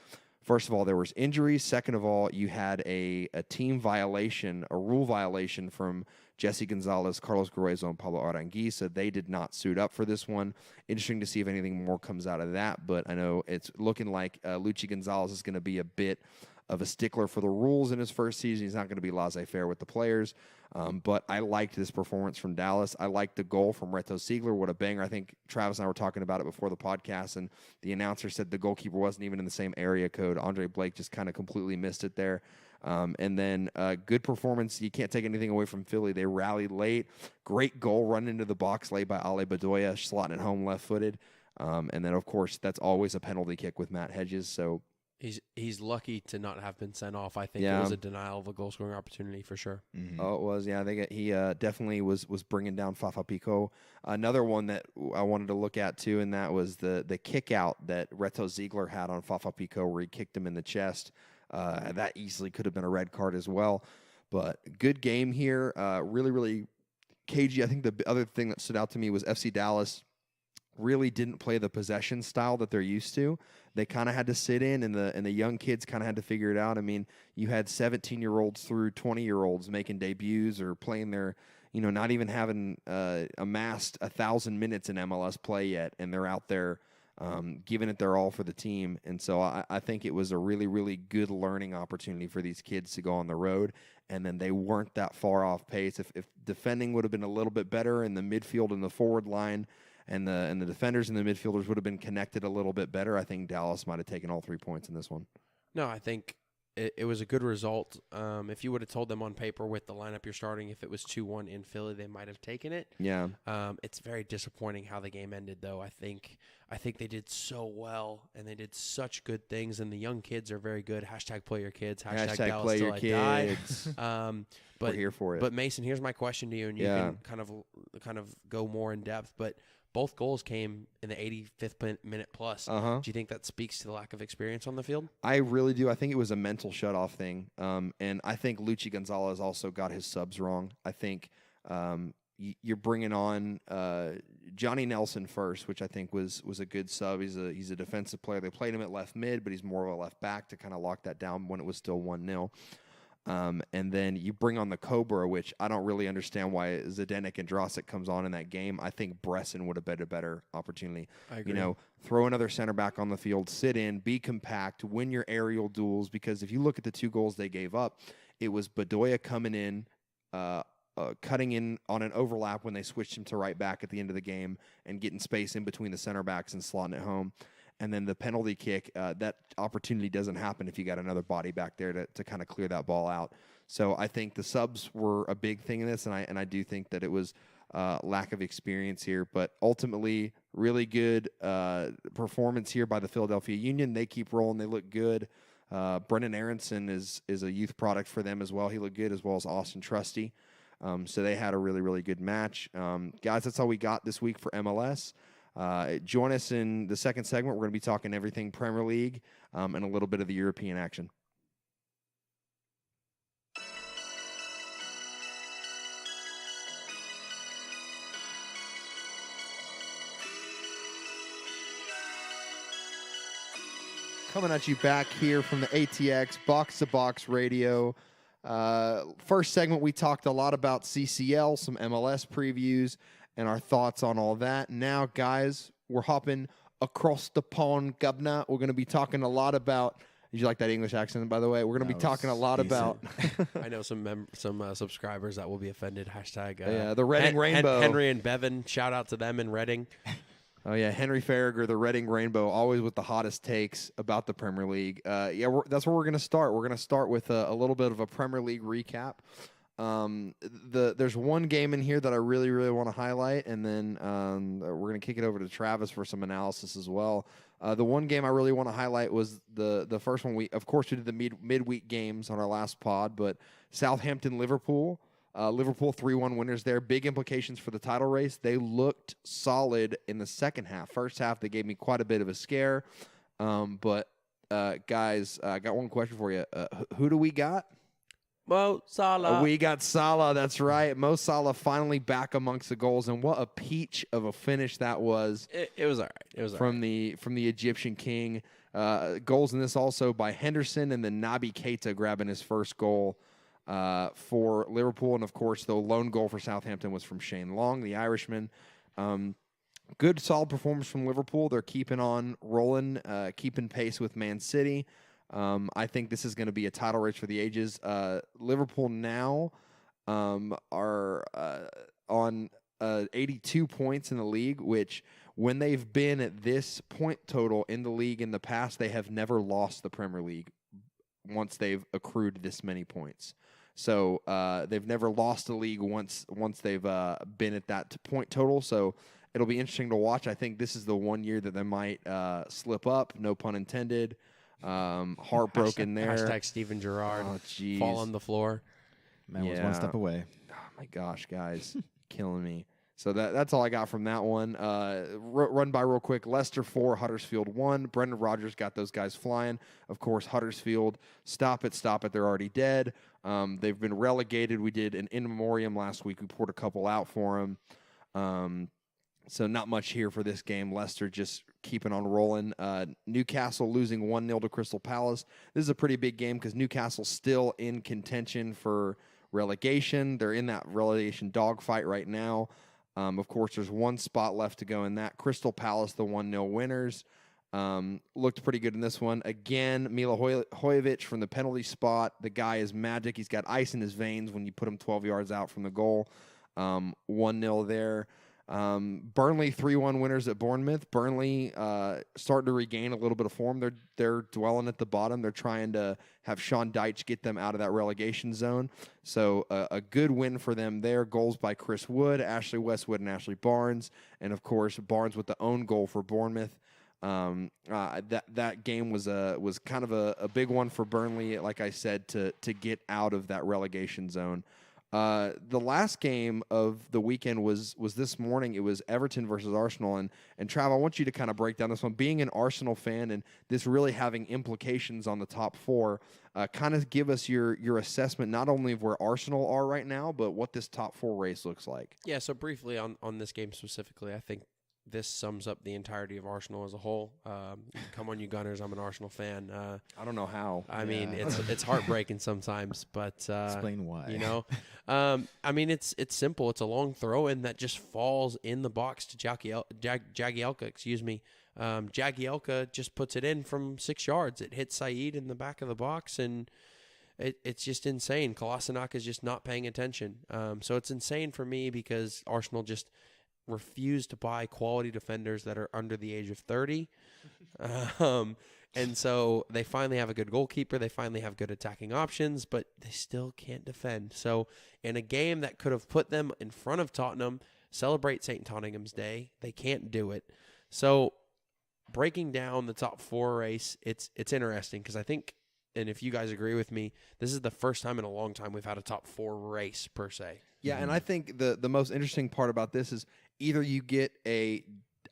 first of all, there was injuries. Second of all, you had a team violation, a rule violation from Jesse Gonzalez, Carlos Gruezo, and Pablo Aranguiza. They did not suit up for this one. Interesting to see if anything more comes out of that, but I know it's looking like Luchi Gonzalez is going to be a bit of a stickler for the rules in his first season. He's not going to be laissez-faire with the players. But I liked this performance from Dallas. I liked the goal from Reto Ziegler. What a banger. I think Travis and I were talking about it before the podcast, and the announcer said the goalkeeper wasn't even in the same area code. Andre Blake just kind of completely missed it there. And then good performance. You can't take anything away from Philly. They rallied late. Great goal run into the box laid by Ale Bedoya, slotting it home left-footed. And then, of course, that's always a penalty kick with Matt Hedges. So He's lucky to not have been sent off. I think it was a denial of a goal-scoring opportunity for sure. Mm-hmm. Oh, it was. Yeah, I think he definitely was bringing down Fafa Pico. Another one that I wanted to look at, too, and that was the kick out that Reto Ziegler had on Fafa Pico where he kicked him in the chest. That easily could have been a red card as well. But good game here. Really, really cagey. I think the other thing that stood out to me was FC Dallas really didn't play the possession style that they're used to. They kind of had to sit in, and the young kids kind of had to figure it out. I mean, you had 17-year-olds through 20-year-olds making debuts or playing their, not even having amassed 1,000 minutes in MLS play yet, and they're out there giving it their all for the team. And so I think it was a really, really good learning opportunity for these kids to go on the road. And then they weren't that far off pace. If defending would have been a little bit better in the midfield and the forward line, and the defenders and the midfielders would have been connected a little bit better, I think Dallas might have taken all 3 points in this one. No, I think it was a good result. If you would have told them on paper with the lineup you're starting, if it was 2-1 in Philly, they might have taken it. Yeah. It's very disappointing how the game ended, though. I think they did so well, and they did such good things, and the young kids are very good. # play your kids. # Dallas play till your I kids. die. We're here for it. But Mason, here's my question to you, and you can kind of go more in depth. But both goals came in the 85th minute plus. Do you think that speaks to the lack of experience on the field? I really do. I think it was a mental shutoff thing. And I think Luchi Gonzalez also got his subs wrong. I think you're bringing on Johnny Nelson first, which I think was a good sub. He's a defensive player. They played him at left mid, but he's more of a left back to kind of lock that down when it was still 1-0. And then you bring on the Cobra, which I don't really understand why Zdenek Andrasic comes on in that game. I think Bresson would have been a better opportunity. I agree. Throw another center back on the field, sit in, be compact, win your aerial duels. Because if you look at the 2 goals they gave up, it was Bedoya coming in, cutting in on an overlap when they switched him to right back at the end of the game and getting space in between the center backs and slotting it home. And then the penalty kick, that opportunity doesn't happen if you got another body back there to kind of clear that ball out. So I think the subs were a big thing in this, and I do think that it was lack of experience here. But ultimately, really good performance here by the Philadelphia Union. They keep rolling. They look good. Brendan Aronson is a youth product for them as well. He looked good, as well as Austin Trusty. So they had a really, really good match. Guys, that's all we got this week for MLS. Join us in the second segment. We're going to be talking everything Premier League and a little bit of the European action. Coming at you back here from the ATX Box to Box Radio. First segment, we talked a lot about CCL, some MLS previews, and our thoughts on all that. Now, guys, we're hopping across the pond, Gubna. We're going to be talking a lot about Did you like that English accent, by the way? We're going to be talking a lot about. I know some subscribers that will be offended. Hashtag the Reading Rainbow. Henry and Bevan. Shout out to them in Reading. Oh, yeah. Henry Farragher, the Reading Rainbow, always with the hottest takes about the Premier League. That's where we're going to start. We're going to start with a little bit of a Premier League recap. There's one game in here that I really, really want to highlight, and then we're going to kick it over to Travis for some analysis as well. The one game I really want to highlight was the first one. We did the midweek games on our last pod, but Southampton-Liverpool. Liverpool 3-1 winners there. Big implications for the title race. They looked solid in the second half. First half, they gave me quite a bit of a scare. But guys, I got one question for you. Who do we got? Mo Salah. We got Salah. That's right. Mo Salah finally back amongst the goals, and what a peach of a finish that was. It was all right. It was from the Egyptian king. Goals in this also by Henderson, and then Naby Keita grabbing his first goal for Liverpool. And, of course, the lone goal for Southampton was from Shane Long, the Irishman. Good, solid performance from Liverpool. They're keeping on rolling, keeping pace with Man City. I think this is going to be a title race for the ages. Liverpool now are on 82 points in the league, which when they've been at this point total in the league in the past, they have never lost the Premier League once they've accrued this many points. So they've never lost the league once they've been at that point total. So it'll be interesting to watch. I think this is the one year that they might slip up, no pun intended. Heartbroken there. Hashtag Steven Gerrard. Oh, geez. Fall on the floor. Man was one step away. Oh, my gosh, guys. Killing me. So that's all I got from that one. Run by real quick. Leicester 4, Huddersfield 1. Brendan Rodgers got those guys flying. Of course, Huddersfield, stop it. They're already dead. They've been relegated. We did an in memoriam last week. We poured a couple out for them. So not much here for this game. Leicester just keeping on rolling. Newcastle losing 1-0 to Crystal Palace. This is a pretty big game because Newcastle's still in contention for relegation. They're in that relegation dogfight right now. Of course, there's one spot left to go in that. Crystal Palace, the 1-0 winners. Looked pretty good in this one. Again, Milo Hojovic from the penalty spot. The guy is magic. He's got ice in his veins when you put him 12 yards out from the goal. 1-0 there. Burnley 3-1 winners at Bournemouth. Burnley starting to regain a little bit of form. They're dwelling at the bottom. They're trying to have Sean Dyche get them out of that relegation zone. So a good win for them there. Goals by Chris Wood, Ashley Westwood, and Ashley Barnes. And, of course, Barnes with the own goal for Bournemouth. That game was kind of a big one for Burnley, like I said, to get out of that relegation zone. The last game of the weekend was this morning. It was Everton versus Arsenal. And Trav, I want you to kind of break down this one. Being an Arsenal fan and this really having implications on the top four, kind of give us your assessment not only of where Arsenal are right now, but what this top four race looks like. Yeah, so briefly on this game specifically, I think this sums up the entirety of Arsenal as a whole. Come on, you Gunners. I'm an Arsenal fan. I don't know how. I mean, it's heartbreaking sometimes, but explain why. You know, I mean, it's simple. It's a long throw in that just falls in the box to Jagielka. Excuse me. Jagielka just puts it in from 6 yards. It hits Said in the back of the box, and it's just insane. Kolasinac is just not paying attention. So it's insane for me because Arsenal just refuse to buy quality defenders that are under the age of 30. And so they finally have a good goalkeeper. They finally have good attacking options, but they still can't defend. So in a game that could have put them in front of Tottenham, celebrate St. Tottenham's Day, they can't do it. So breaking down the top four race, it's interesting because I think, and if you guys agree with me, this is the first time in a long time we've had a top four race per se. Yeah, and I think the most interesting part about this is either you get a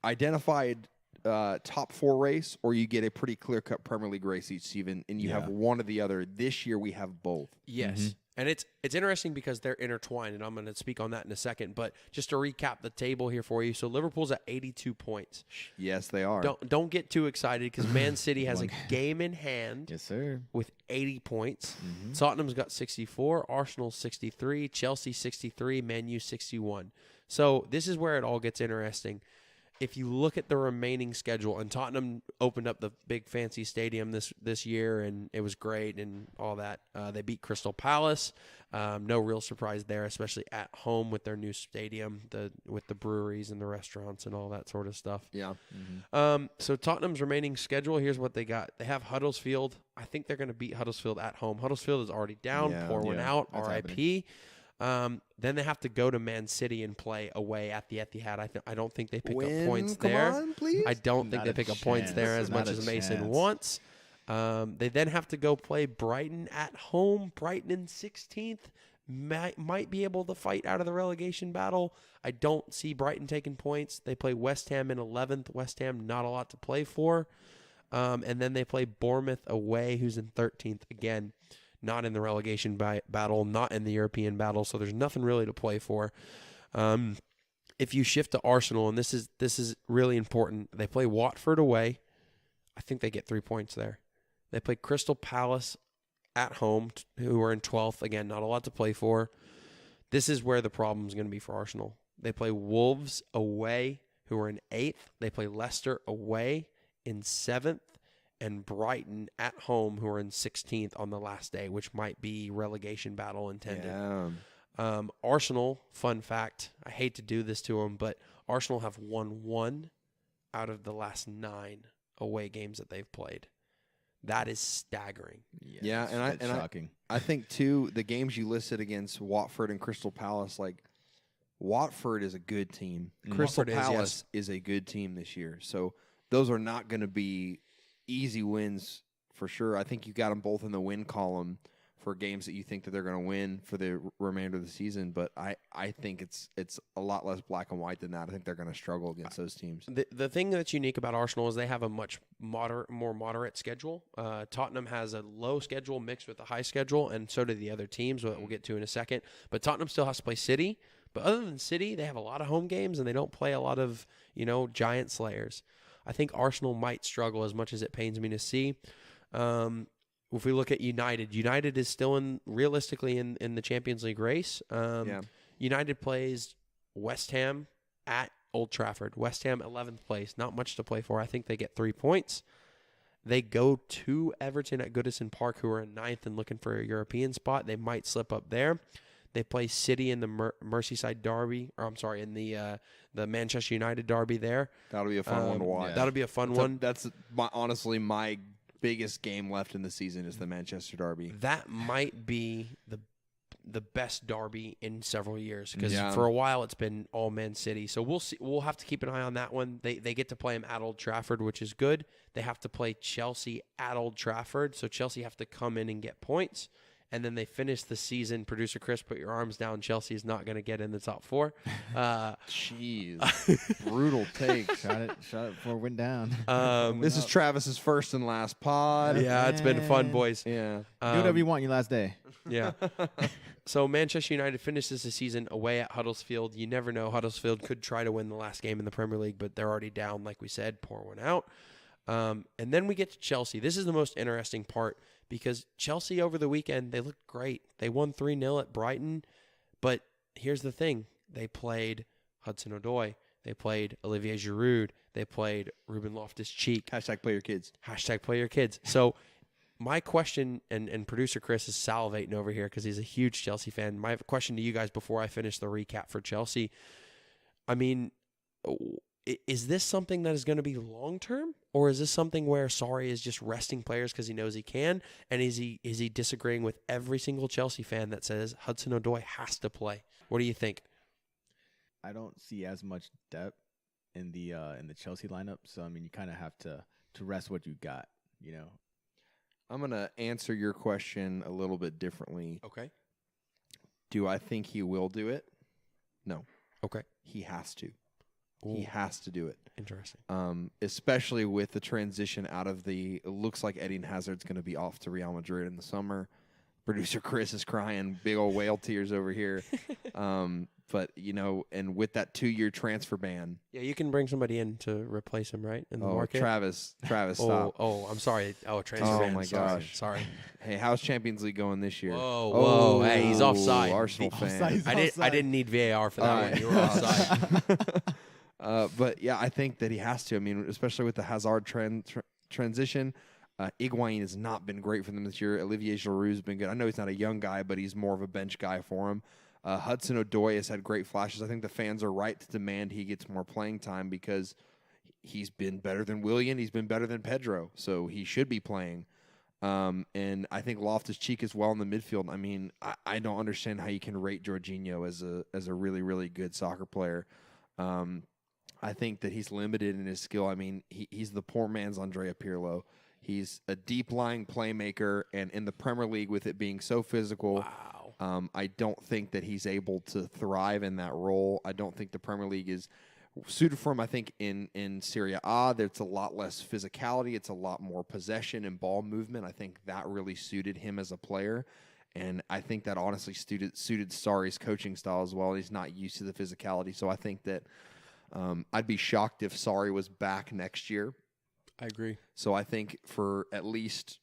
identified top four race or you get a pretty clear-cut Premier League race each season, and you have one or the other. This year we have both. Yes. Mm-hmm. And it's interesting because they're intertwined, and I'm going to speak on that in a second. But just to recap the table here for you, so Liverpool's at 82 points. Yes, they are. Don't get too excited because Man City has a game in hand. Yes, sir. With 80 points. Mm-hmm. Tottenham's got 64, Arsenal 63, Chelsea 63, Man U 61. So this is where it all gets interesting. if you look at the remaining schedule, and Tottenham opened up the big fancy stadium this year, and it was great and all that. They beat Crystal Palace. No real surprise there, especially at home with their new stadium, with the breweries and the restaurants and all that sort of stuff. Yeah. So Tottenham's remaining schedule, here's what they got. They have Huddersfield. I think they're going to beat Huddersfield at home. Huddersfield is already down. Pour one out. RIP. Then they have to go to Man City and play away at the Etihad. I don't think they pick up points there. Come on, please. I don't think they pick up points there as much as Mason wants. They then have to go play Brighton at home. Brighton in 16th might be able to fight out of the relegation battle. I don't see Brighton taking points. They play West Ham in 11th. West Ham, not a lot to play for. And then they play Bournemouth away, who's in 13th. Again, not in the relegation battle, not in the European battle, so there's nothing really to play for. If you shift to Arsenal, and this is really important, they play Watford away. I think they get 3 points there. They play Crystal Palace at home, who are in 12th. Again, not a lot to play for. This is where the problem is going to be for Arsenal. They play Wolves away, who are in 8th. They play Leicester away in 7th. And Brighton at home, who are in 16th on the last day, which might be relegation battle intended. Yeah. Arsenal, fun fact, I hate to do this to them, but Arsenal have won 1 out of the last 9 away games that they've played. That is staggering. Yeah, and shocking. I think too, the games you listed against Watford and Crystal Palace, like Watford is a good team. Crystal Palace is a good team this year. So those are not going to be easy wins for sure. I think you got them both in the win column for games that you think that they're going to win for the remainder of the season. But I think it's a lot less black and white than that. I think they're going to struggle against those teams. The thing that's unique about Arsenal is they have a much more moderate schedule. Tottenham has a low schedule mixed with a high schedule, and so do the other teams, that we'll get to in a second. But Tottenham still has to play City. But other than City, they have a lot of home games, and they don't play a lot of, giant slayers. I think Arsenal might struggle, as much as it pains me to see. If we look at United is still realistically in the Champions League race. United plays West Ham at Old Trafford. West Ham 11th place, not much to play for. I think they get 3 points. They go to Everton at Goodison Park, who are in 9th and looking for a European spot. They might slip up there. They play City in the Merseyside derby, in the Manchester United derby there. That'll be a fun one to watch. That'll be a fun one. That's honestly my biggest game left in the season is the Manchester derby. That might be the best derby in several years, because for a while it's been all Man City. So we'll see. We'll have to keep an eye on that one. They get to play them at Old Trafford, which is good. They have to play Chelsea at Old Trafford, so Chelsea have to come in and get points. And then they finish the season. Producer Chris, put your arms down. Chelsea is not going to get in the top 4. Jeez. Brutal take. Shot it before it went down. This is Travis's first and last pod. Yeah, it's been fun, boys. Yeah. Do whatever you want your last day. Yeah. So Manchester United finishes the season away at Huddersfield. You never know. Huddersfield could try to win the last game in the Premier League, but they're already down, like we said. Pour one out. And then we get to Chelsea. This is the most interesting part, because Chelsea over the weekend, they looked great. They won 3-0 at Brighton. But here's the thing. They played Hudson-Odoi. They played Olivier Giroud. They played Ruben Loftus-Cheek. Hashtag play your kids. Hashtag play your kids. So my question, and producer Chris is salivating over here because he's a huge Chelsea fan. My question to you guys before I finish the recap for Chelsea, I mean, is this something that is going to be long-term? Or is this something where Sarri is just resting players because he knows he can? And is he disagreeing with every single Chelsea fan that says Hudson-Odoi has to play? What do you think? I don't see as much depth in the Chelsea lineup. So, I mean, you kind of have to rest what you got, I'm going to answer your question a little bit differently. Okay. Do I think he will do it? No. Okay. He has to. Ooh. He has to do it. Interesting. Especially with the transition out of it looks like Eden Hazard's going to be off to Real Madrid in the summer. Producer Chris is crying big old whale tears over here. But, and with that 2-year transfer ban. Yeah, you can bring somebody in to replace him, right? In the market? Travis, stop. Oh, I'm sorry. Oh, transfer ban. Oh, my gosh. Sorry. Hey, how's Champions League going this year? Whoa. Hey, he's offside. Arsenal fan. I didn't need VAR for that one. You were offside. But yeah, I think that he has to. I mean, especially with the Hazard transition. Higuain has not been great for them this year. Olivier Giroud has been good. I know he's not a young guy, but he's more of a bench guy for him. Hudson-Odoi has had great flashes. I think the fans are right to demand he gets more playing time because he's been better than Willian. He's been better than Pedro, so he should be playing. And I think Loftus-Cheek as well in the midfield. I mean, I don't understand how you can rate Jorginho as a really, really good soccer player. I think that he's limited in his skill. I mean, he's the poor man's Andrea Pirlo. He's a deep-lying playmaker, and in the Premier League, with it being so physical, I don't think that he's able to thrive in that role. I don't think the Premier League is suited for him. I think in Serie A, there's a lot less physicality. It's a lot more possession and ball movement. I think that really suited him as a player, and I think that honestly suited Sarri's coaching style as well. He's not used to the physicality, so I think that I'd be shocked if Sarri was back next year. I agree. So I think for at least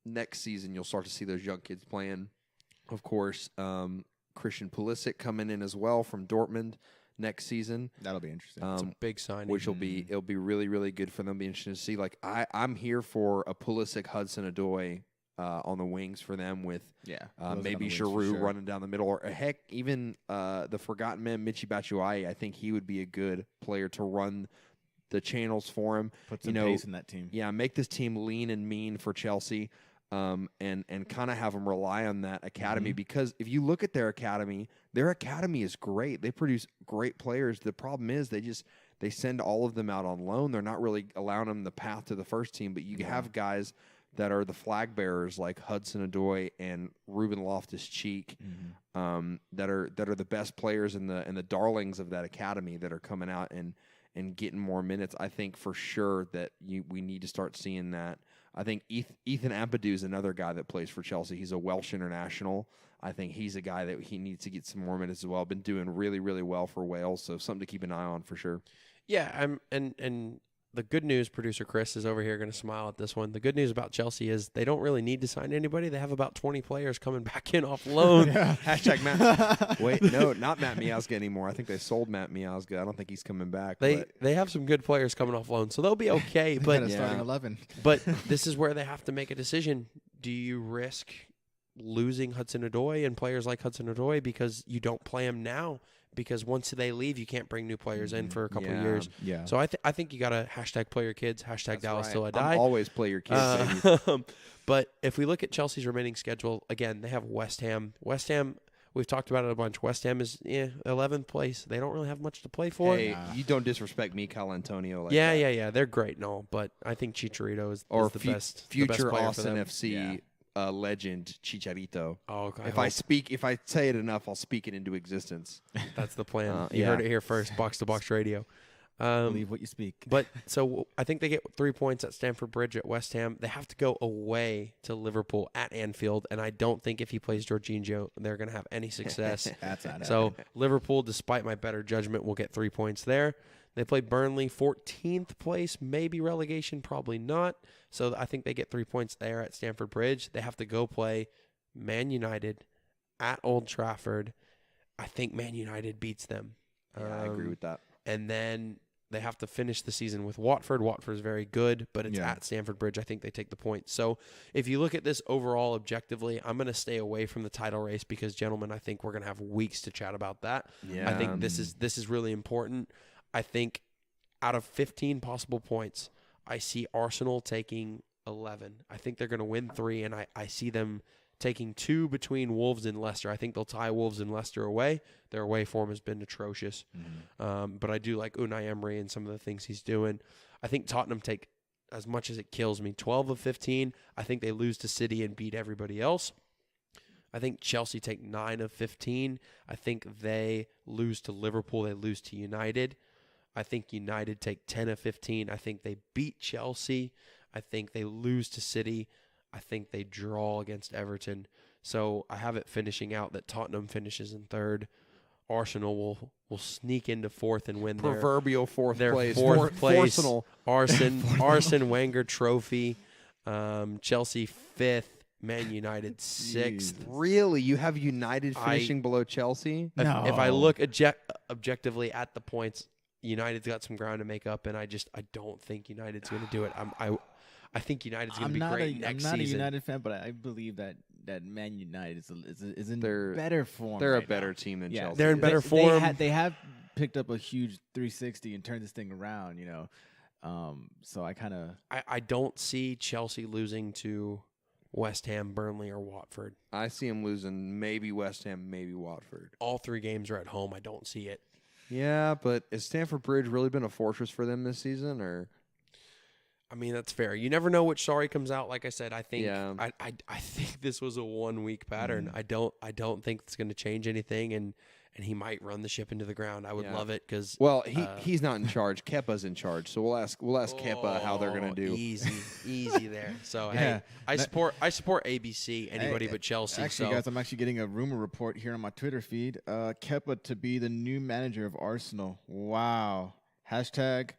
next season, you'll start to see those young kids playing. Of course, Christian Pulisic coming in as well from Dortmund next season. That'll be interesting. It's a big signing. Which it'll be really, really good for them. Be interesting to see. Like I'm here for a Pulisic, Hudson-Odoi on the wings for them with maybe Giroud running down the middle, or heck, even the forgotten man Michy Batshuayi. I think he would be a good player to run the channels for him. Put some pace in that team. Yeah, make this team lean and mean for Chelsea, and kind of have them rely on that academy. Because if you look at their academy is great. They produce great players. The problem is they send all of them out on loan. They're not really allowing them the path to the first team. But you have guys that are the flag bearers like Hudson-Odoi and Ruben Loftus-Cheek, that are the best players and the darlings of that academy that are coming out and getting more minutes. I think for sure that we need to start seeing that. I think Ethan Ampadu is another guy that plays for Chelsea. He's a Welsh international. I think he's a guy that he needs to get some more minutes as well. Been doing really, really well for Wales, so something to keep an eye on for sure. Yeah, and the good news, producer Chris is over here going to smile at this one. The good news about Chelsea is they don't really need to sign anybody. They have about 20 players coming back in off loan. Hashtag Matt. Wait, no, not Matt Miazga anymore. I think they sold Matt Miazga. I don't think he's coming back. They have some good players coming off loan, so they'll be okay. But starting 11. But this is where they have to make a decision. Do you risk losing Hudson-Odoi and players like Hudson-Odoi because you don't play them now? Because once they leave, you can't bring new players in for a couple of years. Yeah. So I think you got to hashtag play your kids, hashtag That's Dallas right. till I die. Always play your kids. Baby. But if we look at Chelsea's remaining schedule, again, they have West Ham. West Ham, we've talked about it a bunch. West Ham is 11th place. They don't really have much to play for. Hey, you don't disrespect Mikel Antonio like that. Yeah. Yeah. They're great and all, but I think Chicharito is the best. Future the best player Austin for them. FC legend Chicharito. Oh, okay. If I say it enough, I'll speak it into existence. That's the plan. You heard it here first. Box to Box Radio. Believe what you speak. But so I think they get 3 points at Stamford Bridge at West Ham. They have to go away to Liverpool at Anfield, and I don't think if he plays Jorginho, they're going to have any success. That's not so happening. Liverpool, despite my better judgment, will get 3 points there. They play Burnley, 14th place, maybe relegation, probably not. So I think they get 3 points there at Stamford Bridge. They have to go play Man United at Old Trafford. I think Man United beats them. Yeah, I agree with that. And then they have to finish the season with Watford. Watford's very good, but it's at Stamford Bridge. I think they take the point. So if you look at this overall objectively, I'm going to stay away from the title race because, gentlemen, I think we're going to have weeks to chat about that. Yeah. I think this is really important. I think out of 15 possible points, I see Arsenal taking 11. I think they're going to win 3, and I see them taking 2 between Wolves and Leicester. I think they'll tie Wolves and Leicester away. Their away form has been atrocious. But I do like Unai Emery and some of the things he's doing. I think Tottenham take, as much as it kills me, 12 of 15. I think they lose to City and beat everybody else. I think Chelsea take 9 of 15. I think they lose to Liverpool. They lose to United. I think United take 10 of 15. I think they beat Chelsea. I think they lose to City. I think they draw against Everton. So I have it finishing out that Tottenham finishes in 3rd. Arsenal will sneak into 4th and win proverbial fourth their place. 4th place. Arsenal. Arsene Wenger Trophy. Chelsea 5th. Man United 6th. Jesus. Really? You have United finishing below Chelsea? If I look objectively at the points, United's got some ground to make up, and I don't think United's going to do it. I think United's going to be great next season. I'm not a United fan, but I believe that Man United is in better form. They're right a better now. team than Yeah, Chelsea. They're in better form. They have picked up a huge 360 and turned this thing around. So I don't see Chelsea losing to West Ham, Burnley, or Watford. I see them losing maybe West Ham, maybe Watford. All 3 games are at home. I don't see it. Yeah, but has Stamford Bridge really been a fortress for them this season? Or, I mean, that's fair. You never know which Sarri comes out. Like I said, I think Yeah. I think this was a 1-week pattern. I don't think it's going to change anything, and he might run the ship into the ground. I would love it because he's not in charge. Kepa's in charge, so we'll ask Kepa how they're going to do. Easy there. So hey, I support ABC. Anybody but Chelsea. Actually, guys, I'm actually getting a rumor report here on my Twitter feed. Kepa to be the new manager of Arsenal. Wow. Hashtag.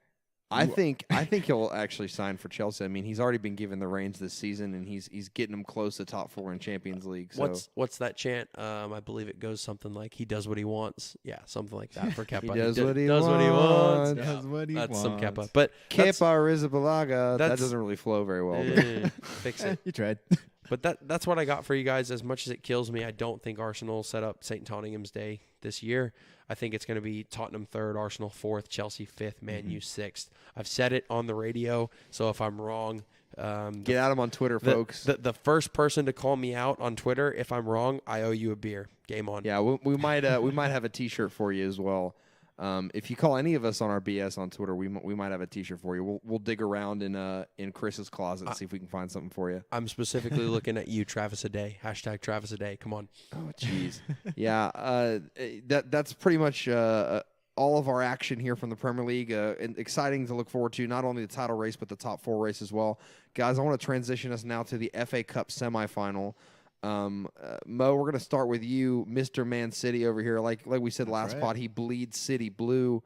I think he'll actually sign for Chelsea. I mean, he's already been given the reins this season, and he's getting them close to top 4 in Champions League. So. What's that chant? I believe it goes something like "He does what he wants." Yeah, something like that for Kepa. He does what he wants. That's some Kepa. But Kepa Arrizabalaga. That doesn't really flow very well. Fix it. You tried. But that's what I got for you guys. As much as it kills me, I don't think Arsenal set up St. Tottenham's Day this year. I think it's going to be Tottenham 3rd, Arsenal 4th, Chelsea 5th, Man U 6th. I've said it on the radio, so if I'm wrong, get at him on Twitter, folks. The first person to call me out on Twitter, if I'm wrong, I owe you a beer. Game on. Yeah, we might have a T-shirt for you as well. If you call any of us on our BS on Twitter, we might have a T-shirt for you. We'll dig around in Chris's closet and see if we can find something for you. I'm specifically looking at you, Travis a day. Hashtag Travis a day. Come on. Oh, jeez. Yeah, that's pretty much all of our action here from the Premier League. And exciting to look forward to, not only the title race but the top 4 race as well. Guys, I want to transition us now to the FA Cup semifinal. Mo, we're going to start with you, Mr. Man City over here. Like we said last pod, he bleeds City blue.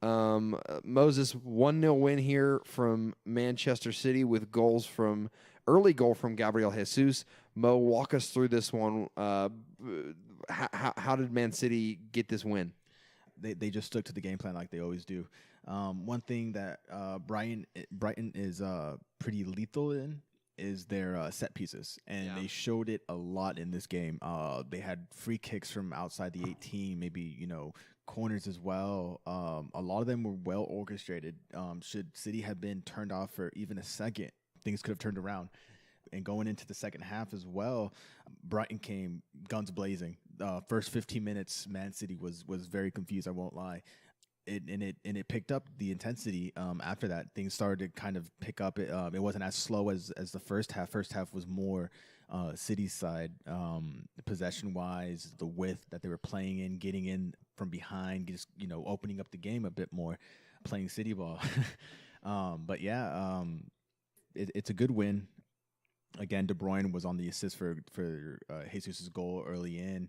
Moses 1-0 win here from Manchester City with early goal from Gabriel Jesus. Mo, walk us through this one. How did Man City get this win? They just stuck to the game plan like they always do. One thing that Brighton is pretty lethal in is their set pieces, and they showed it a lot in this game. They had free kicks from outside the 18, maybe corners as well. A lot of them were well orchestrated. Should City have been turned off for even a second, things could have turned around. And going into the second half as well, Brighton came guns blazing. First 15 minutes, Man City was very confused. I won't lie. It picked up the intensity. After that, things started to kind of pick up. It wasn't as slow as the first half. First half was more City's side, possession wise, the width that they were playing in, getting in from behind, just opening up the game a bit more, playing City ball. But yeah, it's a good win. Again, De Bruyne was on the assist for Jesus' goal early in.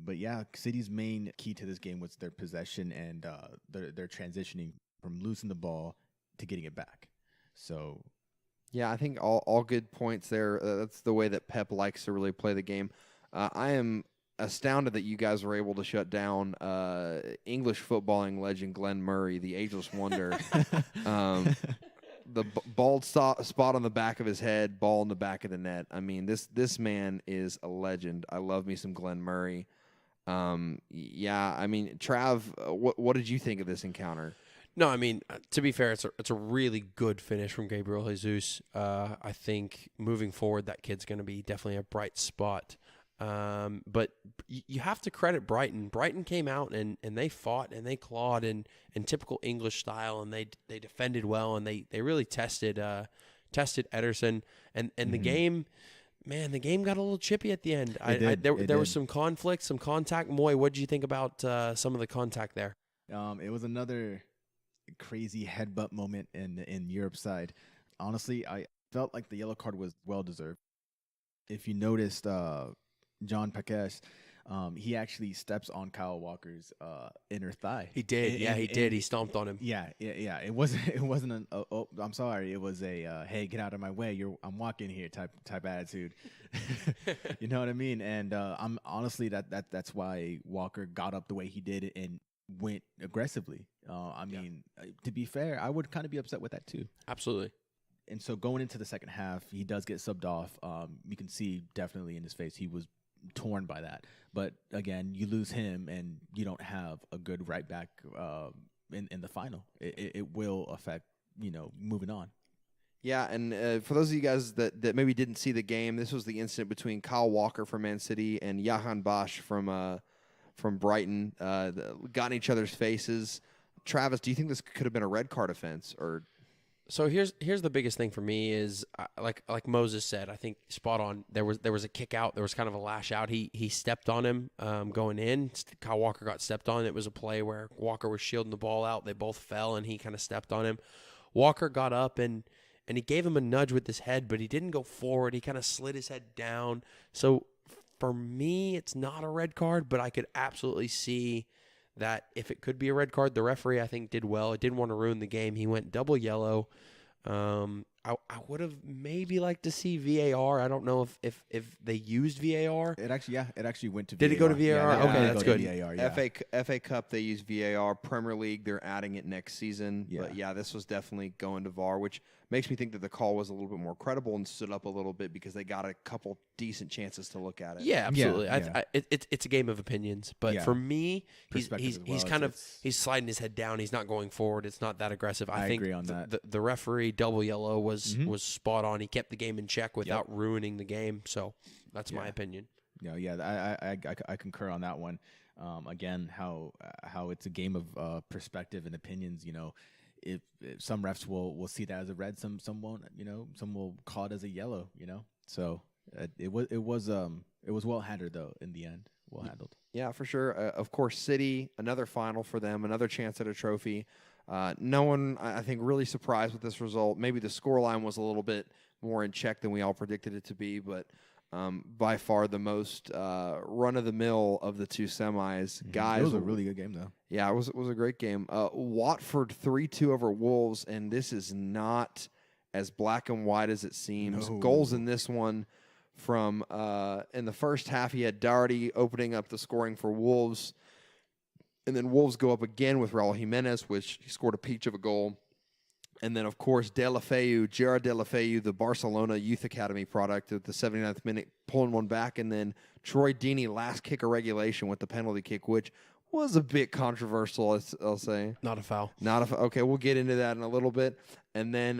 But yeah, City's main key to this game was their possession and their transitioning from losing the ball to getting it back. So, yeah, I think all good points there. That's the way that Pep likes to really play the game. I am astounded that you guys were able to shut down English footballing legend Glenn Murray, the ageless wonder. The bald spot on the back of his head, ball in the back of the net. I mean, this man is a legend. I love me some Glenn Murray. Yeah, I mean, Trav, what did you think of this encounter? No, I mean, to be fair, it's a really good finish from Gabriel Jesus. I think moving forward, that kid's going to be definitely a bright spot. But you have to credit Brighton. Brighton came out and they fought and they clawed in typical English style, and they defended well, and they really tested Ederson and the game. Man, the game got a little chippy at the end. There was some conflict, some contact. Moy, what did you think about some of the contact there? It was another crazy headbutt moment in Europe's side. Honestly, I felt like the yellow card was well deserved. If you noticed, John Paquette, he actually steps on Kyle Walker's inner thigh. He did. He did. He stomped on him. Yeah. It wasn't I'm sorry. It was a hey, get out of my way. I'm walking here type attitude. You know what I mean? And I'm honestly that's why Walker got up the way he did, and went aggressively. I mean, to be fair, I would kind of be upset with that too. Absolutely. And so going into the second half, he does get subbed off. You can see definitely in his face he was torn by that. But again, you lose him, and you don't have a good right back in the final. It will affect moving on. Yeah, and for those of you guys that maybe didn't see the game, this was the incident between Kyle Walker from Man City and Jahan Bosch from Brighton. Got in each other's faces. Travis, do you think this could have been a red card offense? Or So here's the biggest thing for me is like Moses said, I think spot on. There was a kick out. There was kind of a lash out. He stepped on him going in. Kyle Walker got stepped on. It was a play where Walker was shielding the ball out. They both fell, and he kind of stepped on him. Walker got up and he gave him a nudge with his head, but he didn't go forward. He kind of slid his head down. So for me, it's not a red card, but I could absolutely see that if it could be a red card. The referee, I think, did well. It didn't want to ruin the game. He went double yellow. I would have maybe liked to see VAR. I don't know if they used VAR. It actually went to VAR. Did it go to VAR? Yeah, okay, that's good. VAR, yeah. FA Cup, they use VAR. Premier League, they're adding it next season. Yeah. But yeah, this was definitely going to VAR, which makes me think that the call was a little bit more credible and stood up a little bit because they got a couple decent chances to look at it. Yeah, absolutely. Yeah. It's a game of opinions, but for me, he's he's sliding his head down. He's not going forward. It's not that aggressive. I think agree on that. The referee double yellow was spot on. He kept the game in check without ruining the game. So that's my opinion. I concur on that one. Again, how it's a game of perspective and opinions. If some refs will see that as a red, some won't. Some will call it as a yellow. So it was well handled though in the end. Well handled. Yeah, for sure. Of course, City, another final for them, another chance at a trophy. No one, I think, really surprised with this result. Maybe the scoreline was a little bit more in check than we all predicted it to be, but by far the most run-of-the-mill of the two semis. Guys, it was a really good game, though. Yeah, it was a great game. Watford 3-2 over Wolves, and this is not as black and white as it seems. No. Goals in this one from in the first half, he had Doherty opening up the scoring for Wolves. And then Wolves go up again with Raul Jimenez, which he scored a peach of a goal. And then, of course, Gerard Deulofeu, the Barcelona Youth Academy product at the 79th minute, pulling one back. And then Troy Deeney, last kick of regulation with the penalty kick, which was a bit controversial, I'll say. Not a foul. Okay, we'll get into that in a little bit. And then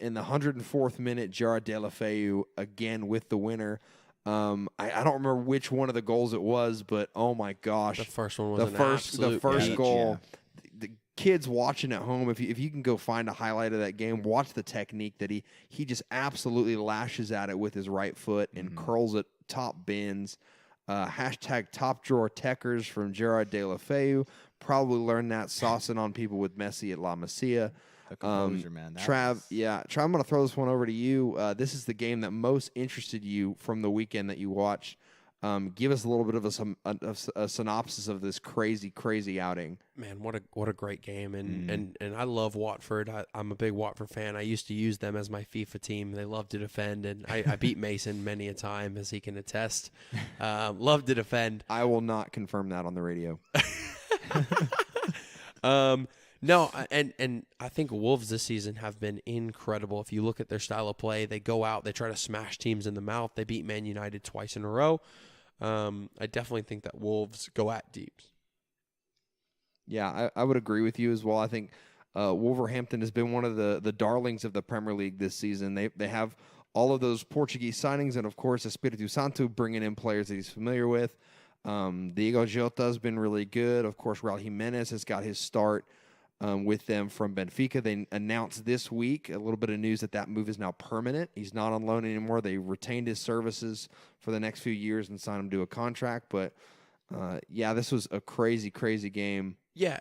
in the 104th minute, Gerard Deulofeu again with the winner. I don't remember which one of the goals it was, but oh my gosh, the first one was the first goal. Yeah. The kids watching at home, if you can go find a highlight of that game, watch the technique that he just absolutely lashes at it with his right foot and curls it top bins. Hashtag top drawer techers from Gerard Deulofeu. Probably learned that saucing on people with Messi at La Masia. The composure, man. Trav, I'm going to throw this one over to you. This is the game that most interested you from the weekend that you watched. Give us a little bit of a synopsis of this crazy outing. Man, what a great game, and I love Watford. I'm a big Watford fan. I used to use them as my FIFA team. They love to defend, and I beat Mason many a time, as he can attest. Love to defend. I will not confirm that on the radio. No, and I think Wolves this season have been incredible. If you look at their style of play, they go out, they try to smash teams in the mouth. They beat Man United twice in a row. I definitely think that Wolves go at deeps. Yeah, I would agree with you as well. I think Wolverhampton has been one of the darlings of the Premier League this season. They have all of those Portuguese signings, and of course Espiritu Santo bringing in players that he's familiar with. Diego Jota has been really good. Of course, Raul Jimenez has got his start with them from Benfica. They announced this week a little bit of news that move is now permanent. He's not on loan anymore. They retained his services for the next few years and signed him to a contract. But, this was a crazy game. Yeah,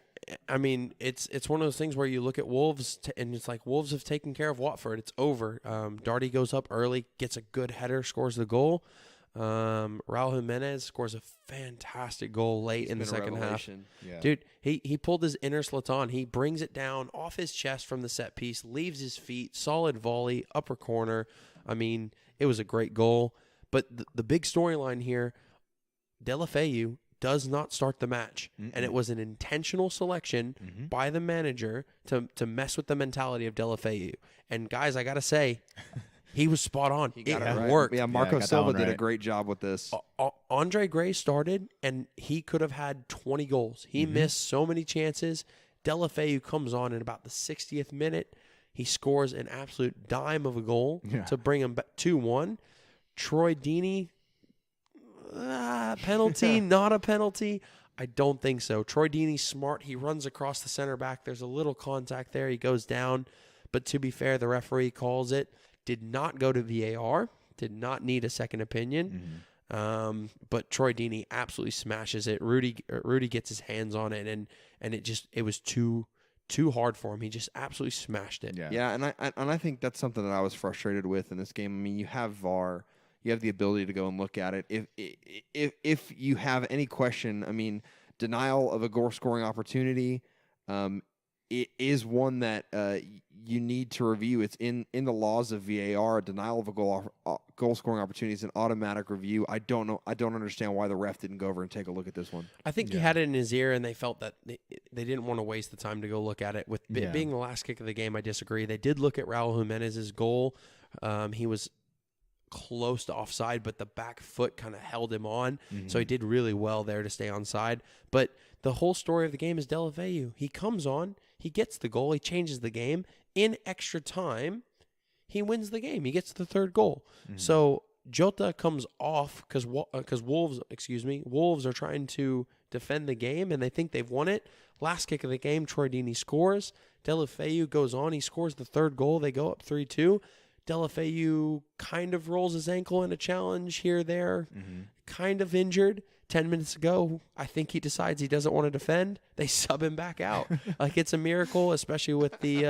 I mean, it's one of those things where you look at Wolves, and it's like Wolves have taken care of Watford. It's over. Doherty goes up early, gets a good header, scores the goal. Raul Jimenez scores a fantastic goal late in the second half. Yeah. Dude, he pulled his inner Zlatan. He brings it down off his chest from the set piece, leaves his feet, solid volley, upper corner. I mean, it was a great goal. But the big storyline here, Deulofeu does not start the match. And it was an intentional selection by the manager to mess with the mentality of Deulofeu. And guys, I got to say, he was spot on. It worked. Yeah, Marco Silva did a great job with this. Andre Gray started, and he could have had 20 goals. He missed so many chances. Deulofeu comes on in about the 60th minute. He scores an absolute dime of a goal to bring him back 2-1. Troy Deeney, penalty, not a penalty. I don't think so. Troy Deeney's smart. He runs across the center back. There's a little contact there. He goes down. But to be fair, the referee calls it. Did not go to VAR. Did not need a second opinion. But Troy Deeney absolutely smashes it. Rudy gets his hands on it, and it was too hard for him. He just absolutely smashed it. Yeah, and I think that's something that I was frustrated with in this game. I mean, you have VAR. You have the ability to go and look at it. If you have any question, I mean, denial of a goal scoring opportunity, it is one that you need to review. It's in the laws of VAR. Denial of a goal scoring opportunity is an automatic review. I don't know. I don't understand why the ref didn't go over and take a look at this one. I think he had it in his ear, and they felt that they didn't want to waste the time to go look at it. With it being the last kick of the game, I disagree. They did look at Raul Jimenez's goal. He was close to offside, but the back foot kind of held him on. So he did really well there to stay onside. But the whole story of the game is Deulofeu. He comes on, he gets the goal, he changes the game. In extra time, he wins the game. He gets the third goal. So Jota comes off because Wolves are trying to defend the game, and they think they've won it. Last kick of the game, Troy Deeney scores. Deulofeu goes on. He scores the third goal. They go up 3-2. Deulofeu kind of rolls his ankle in a challenge here, there, kind of injured. 10 minutes ago, I think he decides he doesn't want to defend. They sub him back out. Like, it's a miracle, especially with the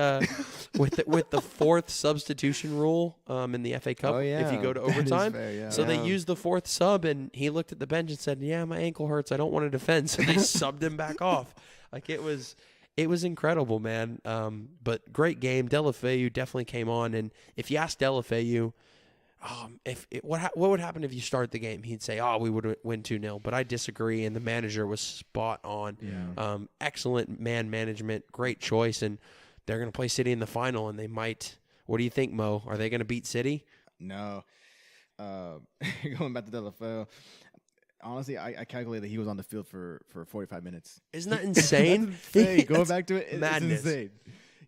with the fourth substitution rule in the FA Cup. If you go to overtime, so they used the fourth sub, and he looked at the bench and said, "Yeah, my ankle hurts. I don't want to defend." So they subbed him back off. Like, it was incredible, man. But great game. Deulofeu definitely came on, and if you ask Deulofeu, what would happen if you start the game? He'd say, we would win 2-0. But I disagree, and the manager was spot on. Excellent man management, great choice, and they're going to play City in the final, and they might. What do you think, Mo? Are they going to beat City? No. Going back to Deulofeu, honestly, I calculated that he was on the field for 45 minutes. Isn't that insane? Going back to it, madness. It's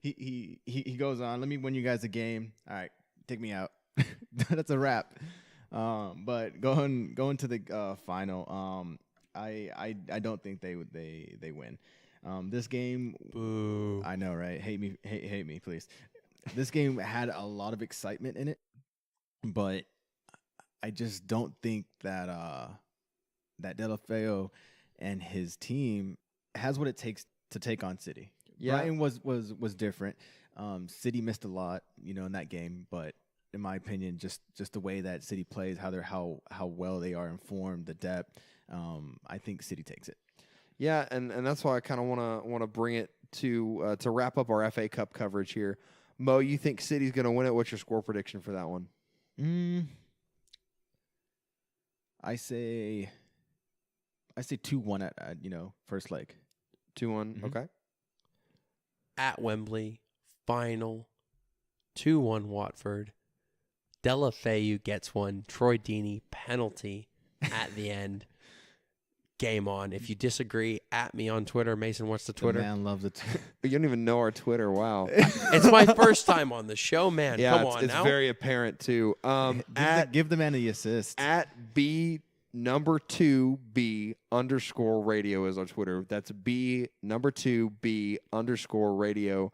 insane. He goes on. Let me win you guys a game. All right, take me out. That's a wrap. But going to the final, I don't think they win. This game, boo. I know, right? Hate me, please. This game had a lot of excitement in it, but I just don't think that that Deulofeu and his team has what it takes to take on City. Brighton was different. City missed a lot, in that game, but in my opinion, just the way that City plays, how well they are informed, the depth, I think City takes it. Yeah, and that's why I kind of want to bring it to wrap up our FA Cup coverage here. Mo, you think City's going to win it? What's your score prediction for that one? I say 2-1 at first leg. 2-1, okay. At Wembley, final, 2-1 Watford. Deulofeu gets one. Troy Deeney penalty at the end. Game on. If you disagree, at me on Twitter. Mason, what's the Twitter? The man loves it. You don't even know our Twitter. Wow. It's my first time on the show, man. Yeah, Come on it's now. very apparent too. Give the man the assist. At B2B_radio is our Twitter. That's B2B_radio.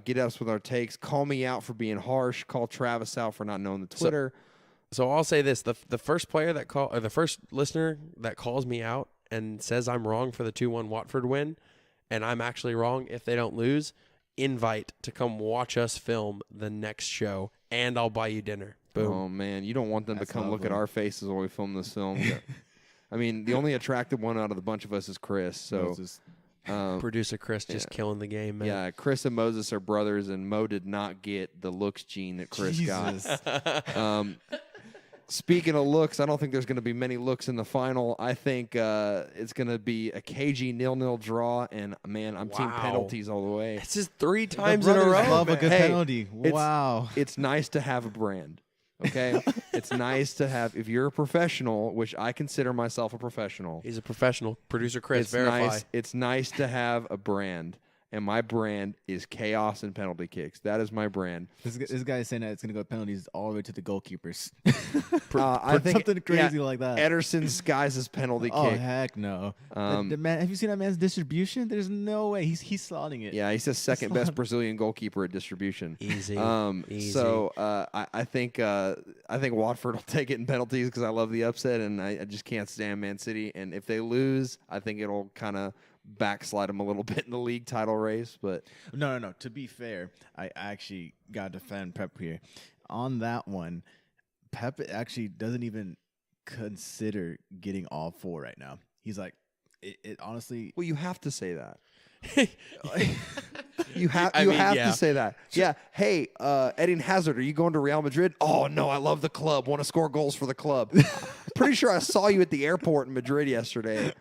Get us with our takes. Call me out for being harsh. Call Travis out for not knowing the Twitter. So I'll say this: the first player the first listener that calls me out and says I'm wrong for the 2-1 Watford win, and I'm actually wrong if they don't lose, invite to come watch us film the next show, and I'll buy you dinner. Boom. Oh man, you don't want them to come look at our faces while we film this film. I mean, the only attractive one out of the bunch of us is Chris. So. Producer Chris just killing the game, man. Yeah, Chris and Moses are brothers, and Mo did not get the looks gene that Chris got. Speaking of looks, I don't think there's going to be many looks in the final. I think it's going to be a cagey 0-0 draw, and man, I'm team penalties all the way. This is 3 times in a row. Love a good penalty. It's nice to have a brand. Okay, it's nice to have. If you're a professional, which I consider myself a professional, he's a professional. Producer Chris, verify. It's nice to have a brand. And my brand is chaos and penalty kicks. That is my brand. This guy is saying that it's going to go penalties all the way to the goalkeepers. I think something crazy like that. Ederson skies his penalty kick. Oh, heck no. The man, have you seen that man's distribution? There's no way. He's slotting it. Yeah, he's the second best Brazilian goalkeeper at distribution. Easy. Easy. So I think Watford will take it in penalties because I love the upset, and I just can't stand Man City. And if they lose, I think it'll kind of backslide them a little bit in the league title race. But no. To be fair, I actually got to defend Pep here. On that one, Pep actually doesn't even consider getting all 4 right now. He's like, it honestly. Well, you have to say that. You have to say that. Yeah. Hey, Eden Hazard, are you going to Real Madrid? Oh no, I love the club. Want to score goals for the club. Pretty sure I saw you at the airport in Madrid yesterday.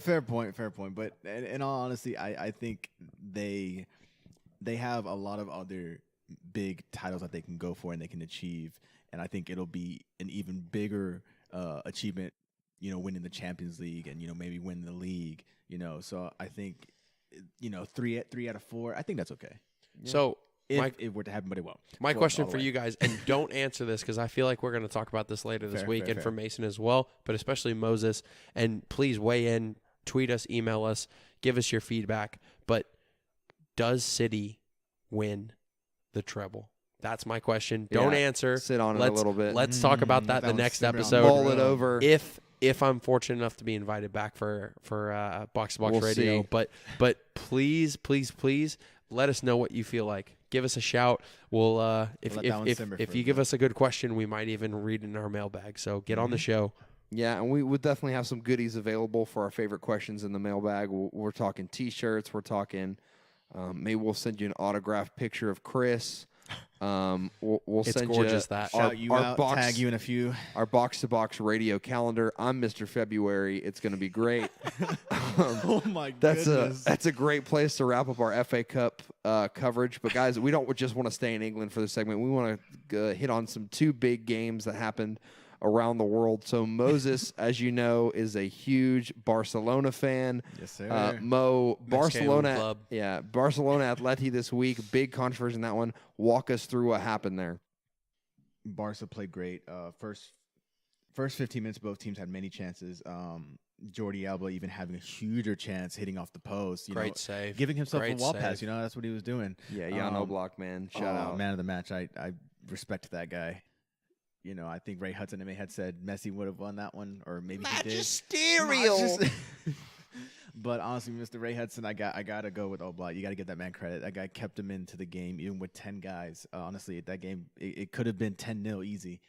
Fair point. But in all honesty, I think they have a lot of other big titles that they can go for and they can achieve, and I think it'll be an even bigger achievement, winning the Champions League and maybe win the league, So I think, 3 out of 4, I think that's okay. Yeah. So if it were to happen, but it won't. My question for you guys, and don't answer this because I feel like we're going to talk about this later this week, and for Mason as well, but especially Moses. And please weigh in, tweet us, email us, give us your feedback. But does City win the treble? That's my question. Don't answer. Sit on it a little bit. Let's talk about that in the next episode. Mull it over. If I'm fortunate enough to be invited back for Box to Box Radio, see. but please let us know what you feel like. Give us a shout. We'll if you give us a good question, we might even read in our mailbag. So get on the show. Yeah, and we would definitely have some goodies available for our favorite questions in the mailbag. We're talking T-shirts. We're talking maybe we'll send you an autographed picture of Chris. We'll it's send gorgeous you that. Shout you out, tag you in a few. Our Box to Box radio calendar. I'm Mr. February. It's going to be great. Oh my goodness. That's a great place to wrap up our FA Cup coverage. But guys, we don't just want to stay in England for this segment. We want to hit on some 2 big games that happened around the world. So Moses, as you know, is a huge Barcelona fan. Yes, sir. Barcelona Atleti this week. Big controversy in that one. Walk us through what happened there. Barca played great. First 15 minutes, both teams had many chances. Jordi Alba even having a huger chance hitting off the post. Great save. Giving himself a wall pass. That's what he was doing. Yeah, Jan Oblak, man. Shout out. Man of the match. I respect that guy. I think Ray Hudson may have said Messi would have won that one, or maybe he did. Magisterial. But honestly, Mr. Ray Hudson, I gotta go with Oblak. You gotta give that man credit. That guy kept him into the game, even with 10 guys. Honestly, that game it could have been 10-0 easy.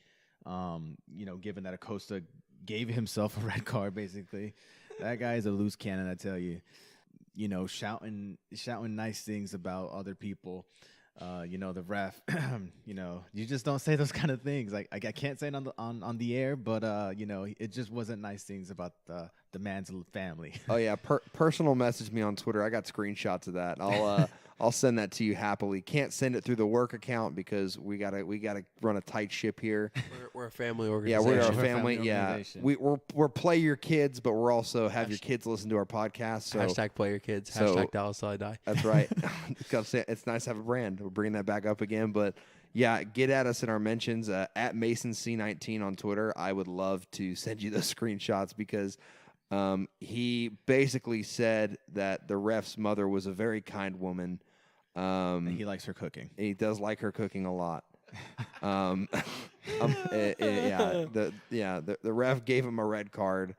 Given that Acosta gave himself a red card, basically. That guy is a loose cannon, I tell you. Shouting nice things about other people. The ref, you just don't say those kind of things. Like I can't say it on the air, but it just wasn't nice things about the man's family. Oh yeah, personal message me on Twitter. I got screenshots of that. I'll send that to you happily. Can't send it through the work account because we gotta run a tight ship here. We're a family organization. Yeah, we're a family. Yeah, we're play your kids, but we're also have your kids listen to our podcast. So hashtag play your kids. Hashtag Dallas till I die. That's right. It's nice to have a brand. We're bringing that back up again, but. Yeah, get at us in our mentions at MasonC19 on Twitter. I would love to send you those screenshots because he basically said that the ref's mother was a very kind woman. And he likes her cooking. He does like her cooking a lot. The ref gave him a red card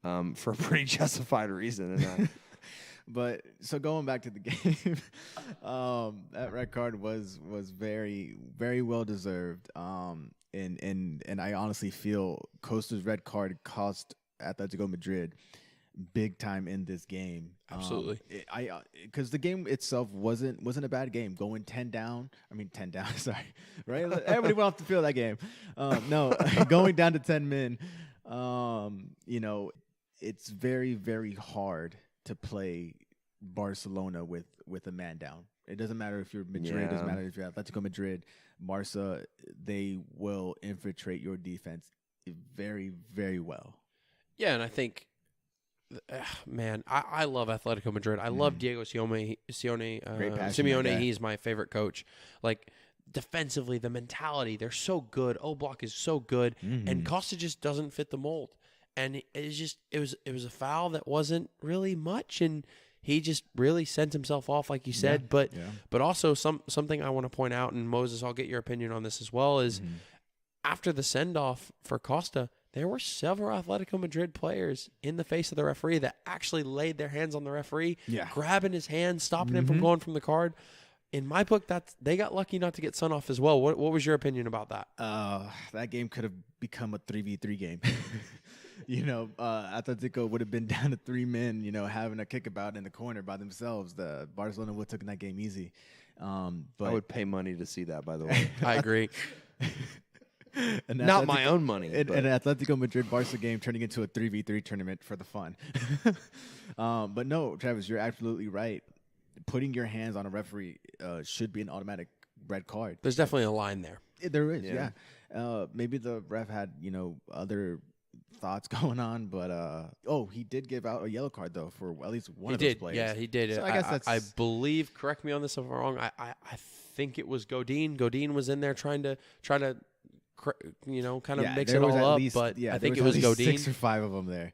for a pretty justified reason. And, but so going back to the game, that red card was very, very well deserved. And I honestly feel Costa's red card cost Atletico Madrid big time in this game. Absolutely. Because the game itself wasn't a bad game. Going 10 down. I mean 10 down. Sorry, right? Everybody went off the field that game. No, going down to 10 men. You know, it's very, very hard to play Barcelona with a man down. It doesn't matter if you're Madrid. It doesn't matter if you're Atletico Madrid. Barca, they will infiltrate your defense very, very well. Yeah, and I think, man, I love Atletico Madrid. I love Diego Simeone. He's my favorite coach. Like, defensively, the mentality, they're so good. Oblak is so good, and Costa just doesn't fit the mold. And it was a foul that wasn't really much, and he just really sent himself off, like you said. But also something I want to point out, and Moses, I'll get your opinion on this as well, is after the send-off for Costa, there were several Atletico Madrid players in the face of the referee that actually laid their hands on the referee, grabbing his hand, stopping him from going from the card. In my book, they got lucky not to get sent off as well. What was your opinion about that? That game could have become a 3v3 game. You know, Atletico would have been down to 3 men, you know, having a kickabout in the corner by themselves. The Barcelona would have taken that game easy. But I would pay money to see that, by the way. I agree. Not my own money. An Atletico Madrid Barca game turning into a 3v3 tournament for the fun. But no, Travis, you're absolutely right. Putting your hands on a referee should be an automatic red card. There's definitely a line there. There is, yeah. Maybe the ref had, you know, other thoughts going on, but he did give out a yellow card though for at least one of those players. Yeah, he did. So I guess I believe. Correct me on this if I'm wrong. I think it was Godin. Godin was in there trying to you know, kind of mix it all up. But I think it was Godin. 6 or 5 of them there.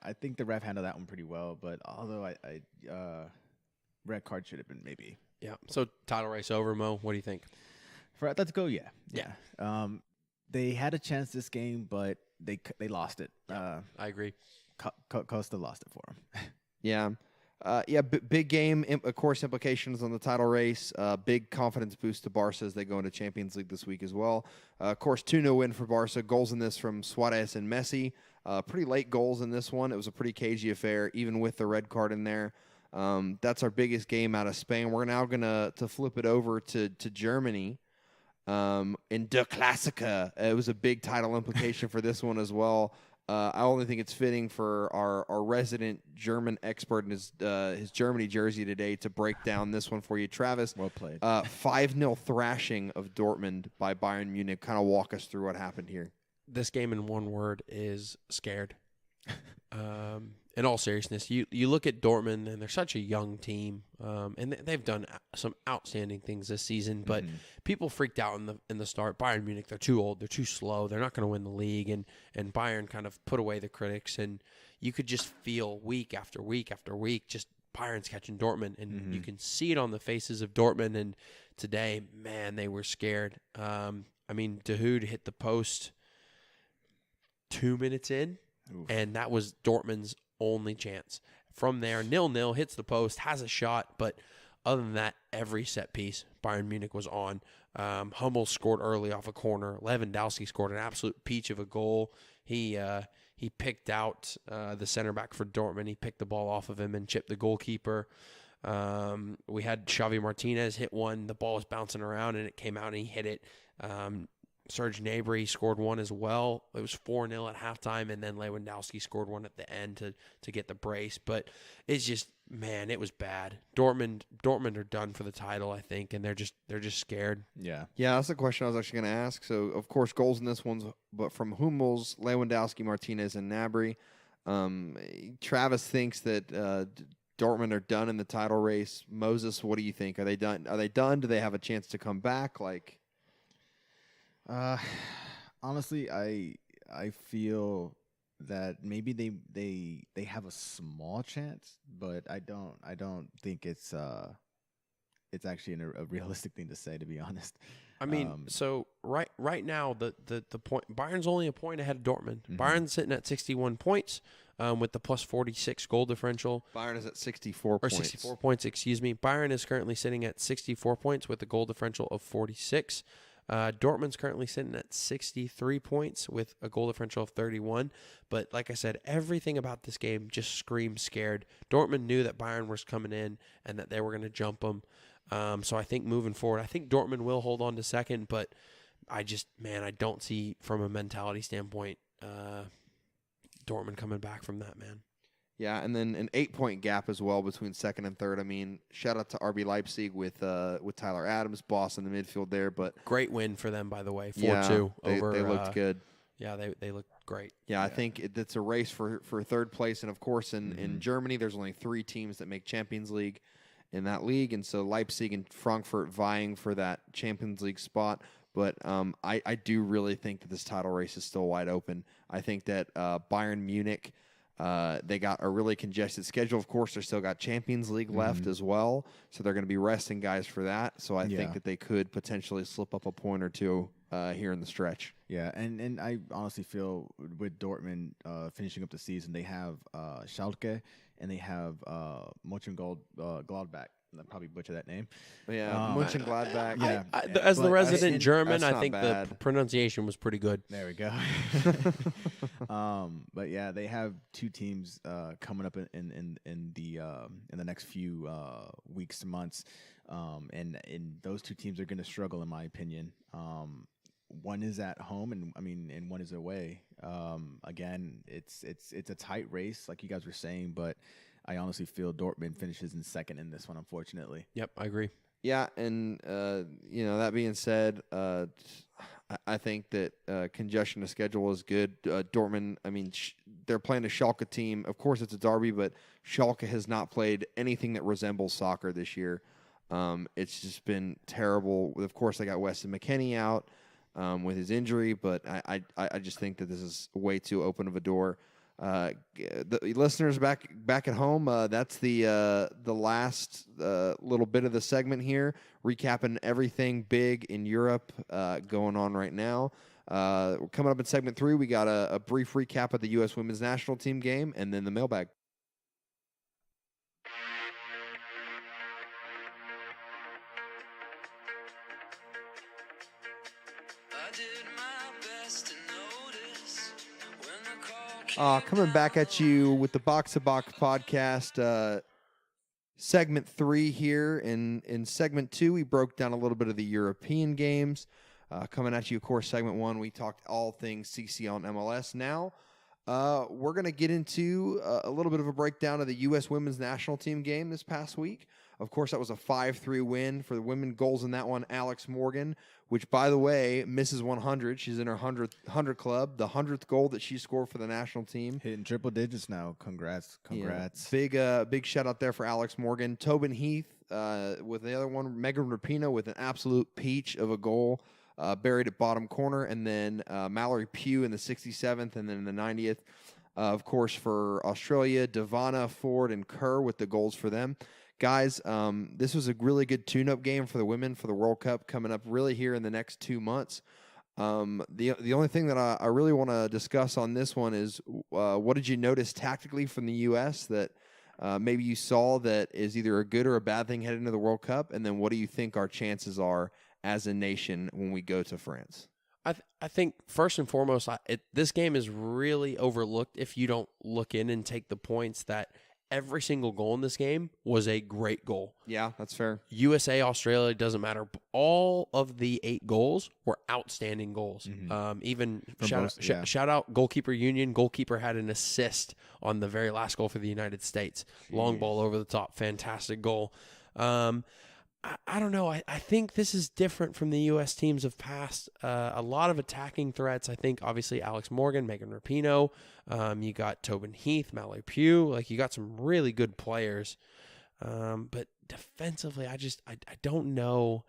I think the ref handled that one pretty well. But although I red card should have been maybe. Yeah. So title race over, Mo. What do you think? For Atletico, yeah. They had a chance this game, but they lost it. I agree. Costa lost it for them. Yeah. Big game, of course, implications on the title race. Big confidence boost to Barca as they go into Champions League this week as well. Of course, 2-0 win for Barca. Goals in this from Suarez and Messi. Pretty late goals in this one. It was a pretty cagey affair, even with the red card in there. That's our biggest game out of Spain. We're now going to flip it over to Germany. In Der Klassiker, it was a big title implication for this one as well. I only think it's fitting for our resident German expert in his Germany jersey today to break down this one for you. Travis, well played. 5-0 thrashing of Dortmund by Bayern Munich. Kind of walk us through what happened here. This game in one word is scared. In all seriousness, you look at Dortmund, and they're such a young team, and they've done some outstanding things this season. But people freaked out in the start. Bayern Munich, they're too old, they're too slow, they're not going to win the league, and Bayern kind of put away the critics, and you could just feel week after week after week, just Bayern's catching Dortmund, and you can see it on the faces of Dortmund. And today, man, they were scared. I mean, De Hood hit the post 2 minutes in, and that was Dortmund's only chance. From there, 0-0, hits the post, has a shot, but other than that, every set piece Bayern Munich was on. Hummels scored early off a corner. Lewandowski scored an absolute peach of a goal. He picked out the center back for Dortmund. He picked the ball off of him and chipped the goalkeeper. We had Xavi Martinez hit one. The ball was bouncing around, and it came out, and he hit it. Serge Gnabry scored one as well. It was 4-0 at halftime, and then Lewandowski scored one at the end to get the brace. But it's just, man, it was bad. Dortmund are done for the title, I think, and they're just scared. Yeah, that's the question I was actually going to ask. So, of course, goals in this one, but from Hummels, Lewandowski, Martinez, and Gnabry. Travis thinks that Dortmund are done in the title race. Moses, what do you think? Are they done? Do they have a chance to come back? Honestly, I feel that maybe they have a small chance, but I don't think it's actually a realistic thing to say, to be honest. I mean, so right now the point, Bayern's only a point ahead of Dortmund. Bayern's sitting at 61 points with the plus 46 goal differential. Bayern is at 64 points. 64 points, excuse me. Bayern is currently sitting at 64 points with a goal differential of 46. Dortmund's currently sitting at 63 points with a goal differential of 31. But like I said, everything about this game just screams scared. Dortmund knew that Bayern was coming in and that they were going to jump them. So I think moving forward, I think Dortmund will hold on to second, but I don't see from a mentality standpoint Dortmund coming back from that, man. Yeah, and then an 8-point gap as well between second and third. I mean, shout out to RB Leipzig with Tyler Adams, boss in the midfield there. But great win for them, by the way, 4-2 over. They looked good. Yeah, they looked great. Yeah, I think it's a race for third place, and of course in Germany there's only 3 teams that make Champions League in that league, and so Leipzig and Frankfurt vying for that Champions League spot. But I do really think that this title race is still wide open. I think that Bayern Munich. They got a really congested schedule. Of course, they still got Champions League left as well, so they're going to be resting guys for that. So I think that they could potentially slip up a point or two here in the stretch. Yeah, and I honestly feel with Dortmund finishing up the season, they have Schalke and they have Mönchengladbach. I probably butcher that name. Yeah, Mönchengladbach. Yeah, as the resident German, I think bad. the pronunciation was pretty good. There we go. But yeah, they have 2 teams coming up in the next few weeks to months, and those 2 teams are going to struggle, in my opinion. One is at home, and one is away. Again, it's a tight race, like you guys were saying, but I honestly feel Dortmund finishes in second in this one, unfortunately. Yep, I agree. Yeah, and that being said, I think that congestion of schedule is good. Dortmund, they're playing a Schalke team. Of course, it's a derby, but Schalke has not played anything that resembles soccer this year. It's just been terrible. Of course, they got Weston McKennie out with his injury, but I just think that this is way too open of a door. The listeners back at home, that's the last little bit of the segment here, recapping everything big in Europe going on right now. Coming up in segment 3, we got a brief recap of the U.S. women's national team game, and then the mailbag. Coming back at you with the Box to Box podcast, segment 3 here. In segment 2, we broke down a little bit of the European games. Coming at you, of course, segment 1, we talked all things CCL and MLS. Now, we're going to get into a little bit of a breakdown of the U.S. women's national team game this past week. Of course, that was a 5-3 win for the women. Goals in that one, Alex Morgan, which, by the way, misses 100. She's in her 100 club, the 100th goal that she scored for the national team. Hitting triple digits now. Congrats. Yeah, big shout out there for Alex Morgan. Tobin Heath with the other one, Megan Rapinoe with an absolute peach of a goal, buried at bottom corner, and then Mallory Pugh in the 67th, and then in the 90th. Of course, for Australia, Devana, Ford, and Kerr with the goals for them. Guys, this was a really good tune-up game for the women for the World Cup coming up really here in the next 2 months. The only thing that I really want to discuss on this one is what did you notice tactically from the U.S. that maybe you saw that is either a good or a bad thing heading into the World Cup? And then what do you think our chances are as a nation when we go to France? I think first and foremost, this game is really overlooked if you don't look in and take the points that every single goal in this game was a great goal. Yeah, that's fair. USA, Australia, doesn't matter. All of the 8 goals were outstanding goals. Even shout out goalkeeper union. Goalkeeper had an assist on the very last goal for the United States. Jeez. Long ball over the top. Fantastic goal. I don't know. I think this is different from the U.S. teams of past. A lot of attacking threats. I think, obviously, Alex Morgan, Megan Rapinoe. You got Tobin Heath, Mallory Pugh. Like, you got some really good players. But defensively, I don't know.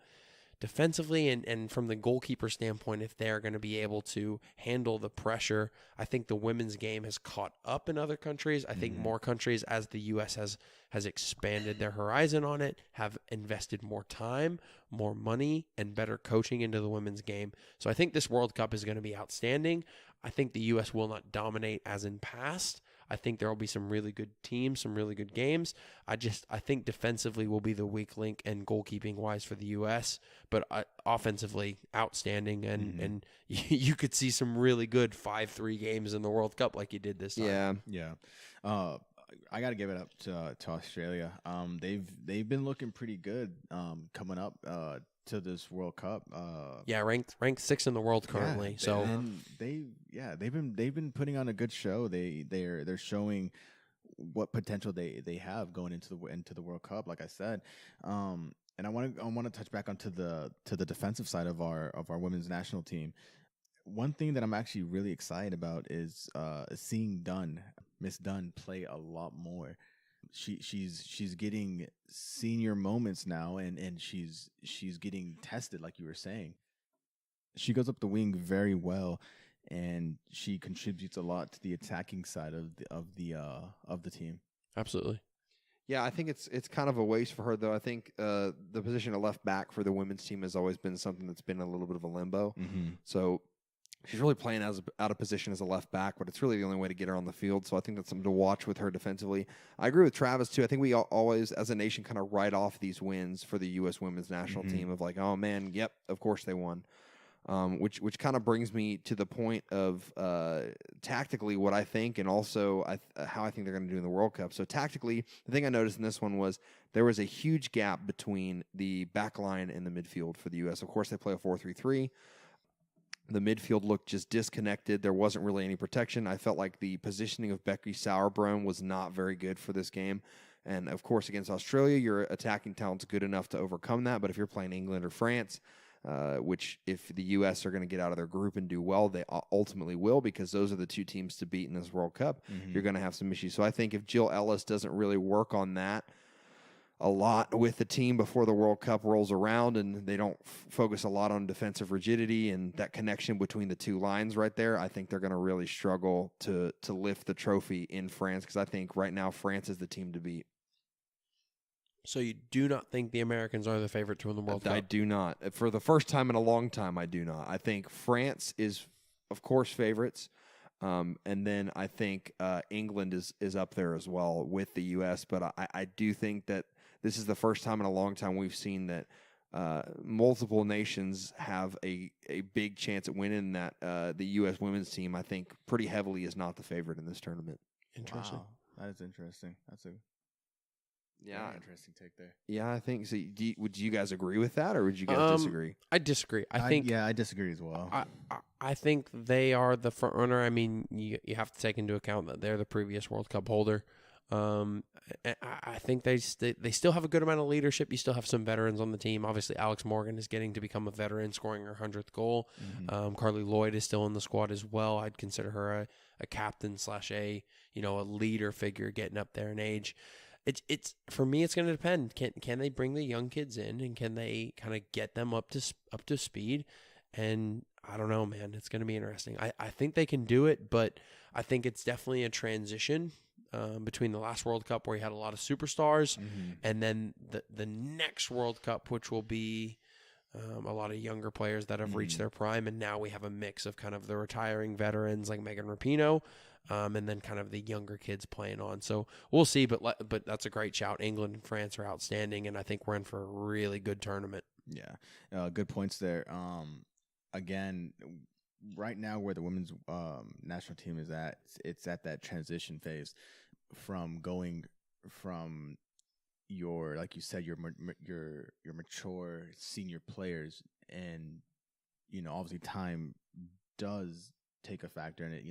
Defensively and from the goalkeeper standpoint, if they're going to be able to handle the pressure. I think the women's game has caught up in other countries. I think more countries, as the U.S. has expanded their horizon on it, have invested more time, more money, and better coaching into the women's game. So I think this World Cup is going to be outstanding. I think the U.S. will not dominate as in past. I think there will be some really good teams, some really good games. I think defensively will be the weak link and goalkeeping wise for the U.S., but offensively outstanding, and you could see some really good 5-3 games in the World Cup like you did this time. Yeah. I got to give it up to Australia. They've been looking pretty good coming up to this World Cup. Ranked 6th in the world currently. They've been putting on a good show. They're showing what potential they have going into the World Cup. Like I said, and I want to touch back onto the defensive side of our women's national team. One thing that I'm actually really excited about is seeing Miss Dunn play a lot more. She's getting senior moments now, and she's getting tested, like you were saying. She goes up the wing very well, and she contributes a lot to the attacking side of the team. Absolutely. Yeah, I think it's kind of a waste for her, though. I think the position of left back for the women's team has always been something that's been a little bit of a limbo. So she's really playing out of position as a left back, but it's really the only way to get her on the field. So I think that's something to watch with her defensively. I agree with Travis, too. I think we always, as a nation, kind of write off these wins for the U.S. women's national team of like, oh, man, yep, of course they won. Which kind of brings me to the point of tactically what I think, and also how I think they're going to do in the World Cup. So tactically, the thing I noticed in this one was there was a huge gap between the back line and the midfield for the U.S. Of course, they play a 4-3-3. The midfield looked just disconnected. There wasn't really any protection. I felt like the positioning of Becky Sauerbrunn was not very good for this game. And, of course, against Australia, your attacking talent's good enough to overcome that. But if you're playing England or France, which if the U.S. are going to get out of their group and do well, they ultimately will, because those are the two teams to beat in this World Cup, you're going to have some issues. So I think if Jill Ellis doesn't really work on that a lot with the team before the World Cup rolls around, and they don't focus a lot on defensive rigidity and that connection between the two lines right there, I think they're going to really struggle to lift the trophy in France, because I think right now France is the team to beat. So you do not think the Americans are the favorite to win the World Cup? I do not. For the first time in a long time, I do not. I think France is, of course, favorites. And then I think England is up there as well with the U.S. But I do think that this is the first time in a long time we've seen that multiple nations have a big chance at winning, that the U.S. women's team, I think, pretty heavily is not the favorite in this tournament. Interesting. Wow. That is interesting. That's a very interesting take there. Yeah, I think so. Would you guys agree with that, or would you guys disagree? I disagree. I disagree as well. I think they are the front runner. I mean, you have to take into account that they're the previous World Cup holder. I think they still have a good amount of leadership. You still have some veterans on the team. Obviously, Alex Morgan is getting to become a veteran, scoring her 100th goal. Carly Lloyd is still in the squad as well. I'd consider her a captain / a leader figure, getting up there in age. It's for me, it's going to depend. Can they bring the young kids in, and can they kind of get them up to speed? And I don't know, man. It's going to be interesting. I think they can do it, but I think it's definitely a transition between the last World Cup, where you had a lot of superstars, and then the next World Cup, which will be a lot of younger players that have reached their prime, and now we have a mix of kind of the retiring veterans like Megan Rapinoe, and then kind of the younger kids playing on. So we'll see, but that's a great shout. England and France are outstanding, and I think we're in for a really good tournament. Yeah, good points there. Again, right now where the women's national team is at, it's at that transition phase from going from your, like you said, your mature senior players, and obviously time does take a factor in it.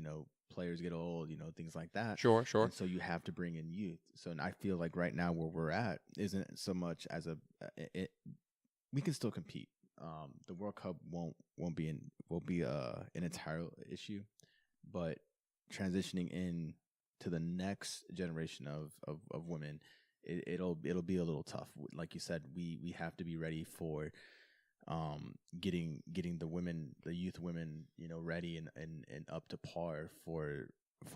Players get old, things like that. Sure. And so you have to bring in youth. So I feel like right now where we're at isn't so much as we can still compete. The World Cup won't be an entire issue, but transitioning in to the next generation of women, it'll be a little tough. Like you said, we have to be ready for getting the youth women ready and up to par for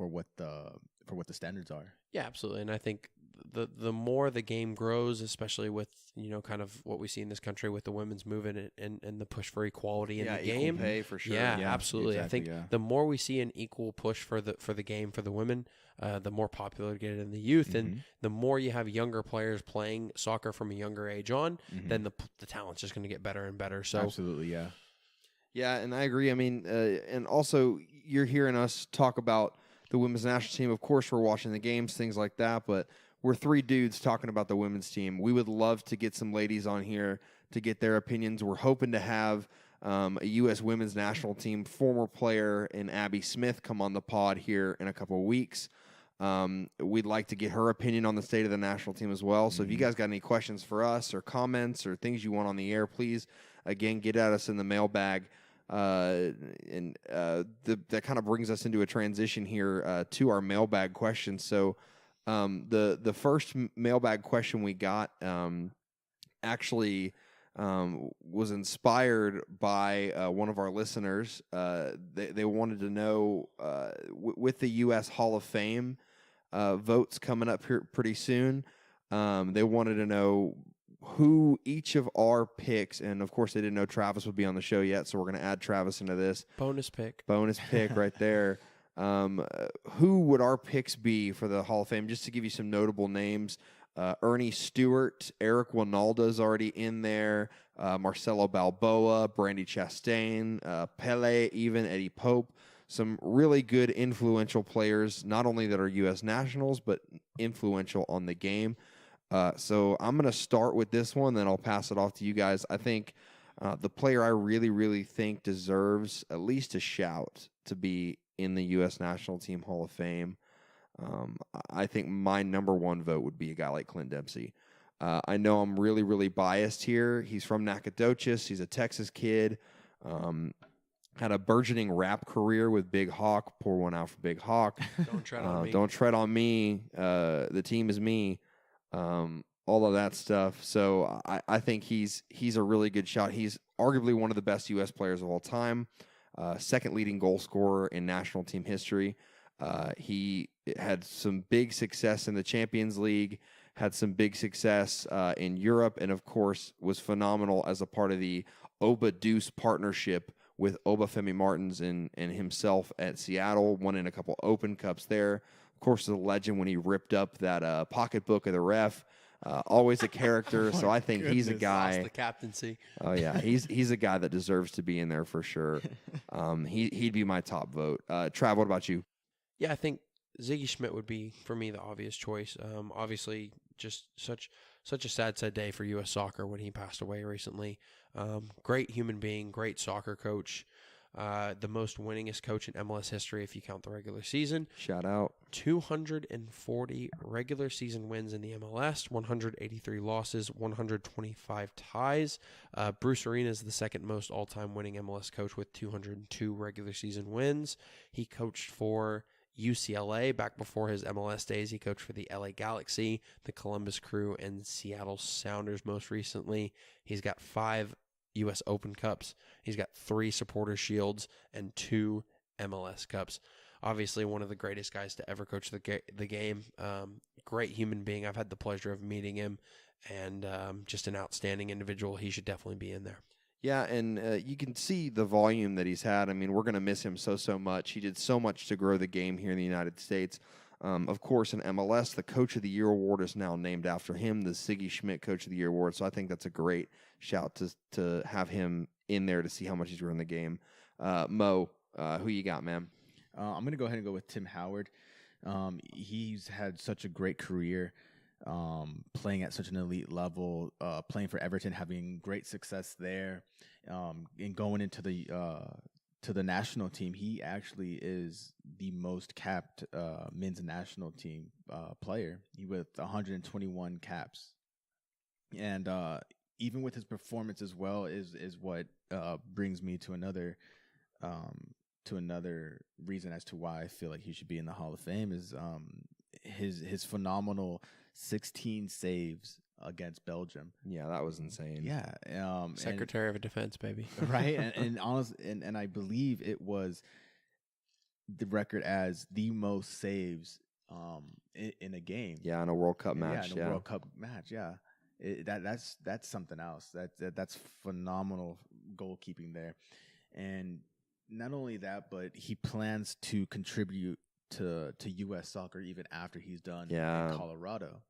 what the standards are. Yeah, absolutely. And I think the more the game grows, especially with kind of what we see in this country with the women's movement and the push for equality in the game. Equal pay for sure. Yeah, absolutely. Exactly, I think the more we see an equal push for the game for the women, the more popular it gets in the youth, and the more you have younger players playing soccer from a younger age on, then the talent's just going to get better and better. So absolutely, yeah. Yeah, and I agree. I mean, and also you're hearing us talk about the women's national team. Of course, we're watching the games, things like that, but we're three dudes talking about the women's team. We would love to get some ladies on here to get their opinions. We're hoping to have a U.S. women's national team former player in Abby Smith come on the pod here in a couple of weeks. We'd like to get her opinion on the state of the national team as well. So if you guys got any questions for us or comments or things you want on the air, please, again, get at us in the mailbag. That kind of brings us into a transition here to our mailbag questions. So the first mailbag question we got actually was inspired by one of our listeners. They wanted to know with the U.S. Hall of Fame votes coming up here pretty soon, they wanted to know who each of our picks, and of course they didn't know Travis would be on the show yet, so we're going to add Travis into this. Bonus pick right there. Who would our picks be for the Hall of Fame? Just to give you some notable names, Ernie Stewart, Eric Winalda's already in there, Marcelo Balboa, Brandy Chastain, Pele, even Eddie Pope. Some really good influential players, not only that are U.S. nationals, but influential on the game. So I'm going to start with this one, then I'll pass it off to you guys. I think the player I really, really think deserves at least a shout to be in the U.S. National Team Hall of Fame. I think my number one vote would be a guy like Clint Dempsey. I know I'm really, really biased here. He's from Nacogdoches. He's a Texas kid. Had a burgeoning rap career with Big Hawk. Pour one out for Big Hawk. Don't tread on me. Don't tread on me. The team is me. All of that stuff. So I think he's a really good shot. He's arguably one of the best U.S. players of all time. Second leading goal scorer in national team history. He had some big success in the Champions League, had some big success in Europe, and of course was phenomenal as a part of the Oba Deuce partnership with Obafemi Martins and himself at Seattle, won in a couple Open Cups there. Of course, the legend when he ripped up that pocketbook of the ref. Always a character, so I think he's a guy. Lost the captaincy. Oh yeah, he's a guy that deserves to be in there for sure. He'd be my top vote. Trav, what about you? Yeah, I think Ziggy Schmidt would be for me the obvious choice. Obviously, just such a sad day for U.S. soccer when he passed away recently. Great human being, great soccer coach. The most winningest coach in MLS history if you count the regular season. Shout out. 240 regular season wins in the MLS, 183 losses, 125 ties. Bruce Arena is the second most all-time winning MLS coach with 202 regular season wins. He coached for UCLA back before his MLS days. He coached for the LA Galaxy, the Columbus Crew, and Seattle Sounders most recently. He's got 5 U.S. Open Cups. He's got 3 Supporter Shields and 2 MLS Cups. Obviously, one of the greatest guys to ever coach the game. Great human being. I've had the pleasure of meeting him, and just an outstanding individual. He should definitely be in there. Yeah, and you can see the volume that he's had. I mean, we're going to miss him so much. He did so much to grow the game here in the United States. Of course, in MLS, the Coach of the Year award is now named after him, the Ziggy Schmidt Coach of the Year award. So I think that's a great shout to have him in there to see how much he's grown the game. Mo, who you got, man? I'm going to go ahead and go with Tim Howard. He's had such a great career, playing at such an elite level, playing for Everton, having great success there, and going into the national team. He actually is the most capped men's national team player. He with 121 caps, and even with his performance as well is what brings me to another reason as to why I feel like he should be in the Hall of Fame is his phenomenal 16 saves against Belgium. Yeah, that was insane. Yeah, Secretary of Defense, baby. Right, and I believe it was the record as the most saves in a game. Yeah, in a World Cup match. Yeah, in a World Cup match. Yeah, that's something else. That's phenomenal goalkeeping there, and not only that, but he plans to contribute to U.S. soccer even after he's done in Colorado.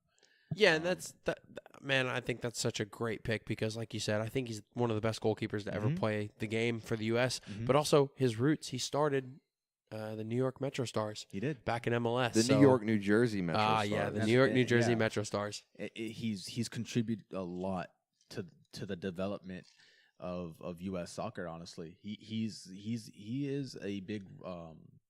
Yeah, and that's that. Man, I think that's such a great pick because, like you said, I think he's one of the best goalkeepers to ever play the game for the U.S. But also his roots, he started the New York Metro Stars. He did back in MLS. The New York, New Jersey Metro Stars. Yeah, the New York, New Jersey Metro Stars. He's contributed a lot to the development of U.S. soccer. Honestly, he is a big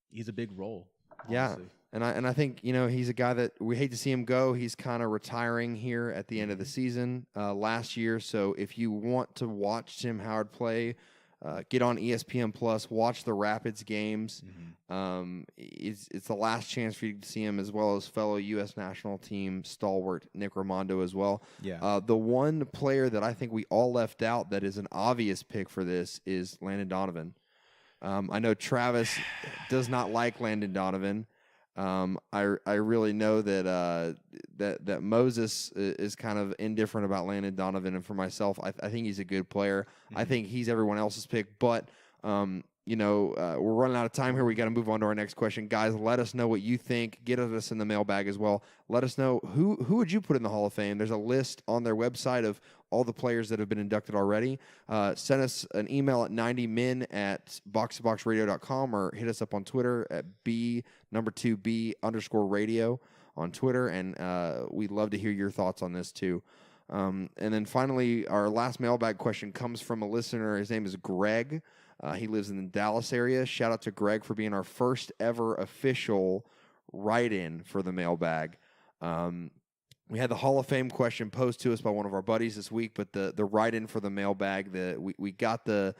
he's a big role. Honestly. Yeah, and I think he's a guy that we hate to see him go. He's kind of retiring here at the end of the season last year. So if you want to watch Tim Howard play, get on ESPN Plus, watch the Rapids games. It's the last chance for you to see him, as well as fellow U.S. national team stalwart Nick Rimando as well. Yeah. The one player that I think we all left out that is an obvious pick for this is Landon Donovan. I know Travis does not like Landon Donovan. I really know that Moses is kind of indifferent about Landon Donovan, and for myself, I think he's a good player. I think he's everyone else's pick, but we're running out of time here. We got to move on to our next question, guys. Let us know what you think. Get us in the mailbag as well. Let us know who would you put in the Hall of Fame. There's a list on their website of all the players that have been inducted already. Send us an email at 90min@boxtoboxradio.com or hit us up on Twitter at B2B_radio on Twitter, and we'd love to hear your thoughts on this too. And then finally, our last mailbag question comes from a listener. His name is Greg. He lives in the Dallas area. Shout out to Greg for being our first ever official write-in for the mailbag. We had the Hall of Fame question posed to us by one of our buddies this week, but the write-in for the mailbag, we got the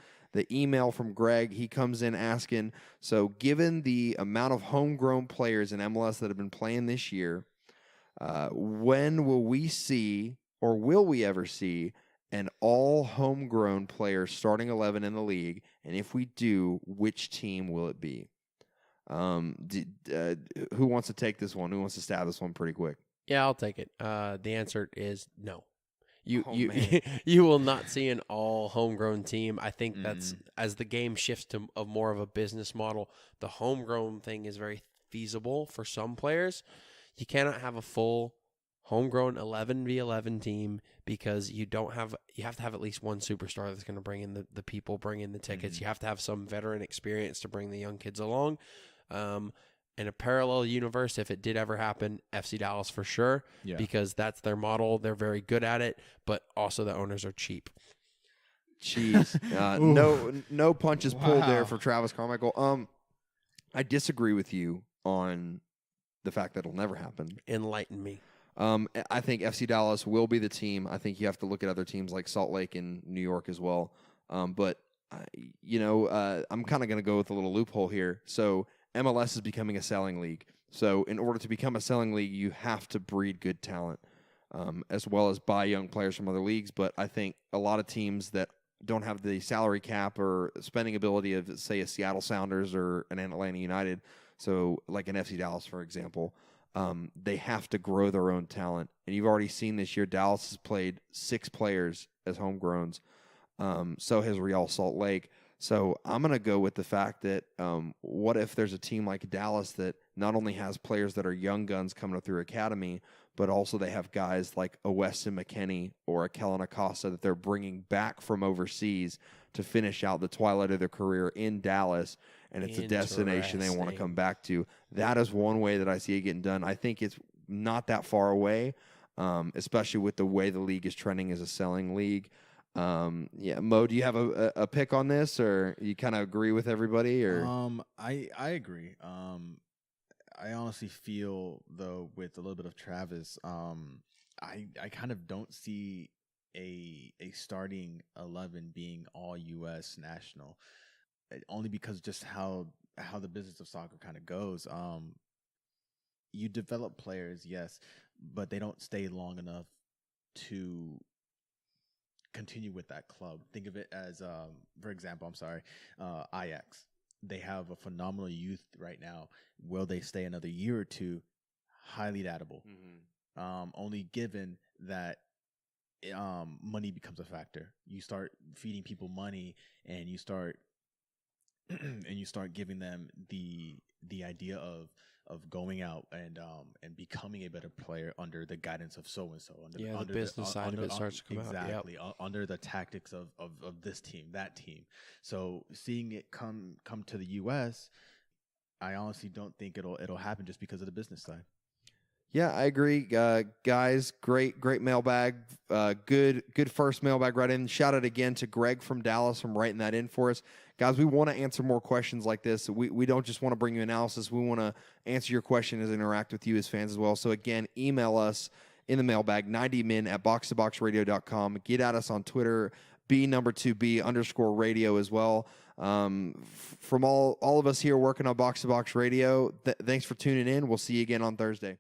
email from Greg. He comes in asking, so given the amount of homegrown players in MLS that have been playing this year, when will we see, or will we ever see, an all homegrown player starting 11 in the league? And if we do, which team will it be? Who wants to take this one? Who wants to stab this one pretty quick? Yeah, I'll take it. The answer is no. You will not see an all homegrown team. I think that's as the game shifts to more of a business model. The homegrown thing is very feasible for some players. You cannot have a full homegrown 11v11 team because you have to have at least one superstar that's going to bring in the people, bring in the tickets. You have to have some veteran experience to bring the young kids along. In a parallel universe, if it did ever happen, FC Dallas for sure, because that's their model. They're very good at it, but also the owners are cheap. Jeez. No punches pulled there for Travis Carmichael. I disagree with you on the fact that it'll never happen. Enlighten me. I think FC Dallas will be the team. I think you have to look at other teams like Salt Lake and New York as well. But I'm kind of going to go with a little loophole here. So MLS is becoming a selling league. So in order to become a selling league, you have to breed good talent, as well as buy young players from other leagues. But I think a lot of teams that don't have the salary cap or spending ability of, say, a Seattle Sounders or an Atlanta United, so like an FC Dallas, for example, they have to grow their own talent. And you've already seen this year, Dallas has played 6 players as homegrowns. So has Real Salt Lake. So I'm going to go with the fact that what if there's a team like Dallas that not only has players that are young guns coming up through academy, but also they have guys like a Weston McKennie or a Kellen Acosta that they're bringing back from overseas to finish out the twilight of their career in Dallas, and it's a destination they want to come back to. That is one way that I see it getting done. I think it's not that far away, especially with the way the league is trending as a selling league. Mo, do you have a pick on this, or you kind of agree with everybody? Or I agree. I honestly feel, though, with a little bit of Travis, I kind of don't see a starting 11 being all U.S. national, only because just how the business of soccer kind of goes. You develop players, yes, but they don't stay long enough to continue with that club. Think of it as, for example, Ajax. They have a phenomenal youth right now. Will they stay another year or two? highly doubtable. Only given that money becomes a factor. You start feeding people money, and you start giving them the idea of going out and becoming a better player under the guidance of so and so. The business side of it starts to come out. Exactly, under the tactics of this team, that team. So seeing it come to the U.S., I honestly don't think it'll happen just because of the business side. Yeah, I agree, guys. Great mailbag. Good first mailbag right in. Shout out again to Greg from Dallas from writing that in for us, guys. We want to answer more questions like this. We don't just want to bring you analysis. We want to answer your question and interact with you as fans as well. So again, email us in the mailbag 90min@boxtoboxradio.com. Get at us on Twitter, B2B_radio as well. From all of us here working on Box to Box Radio, thanks for tuning in. We'll see you again on Thursday.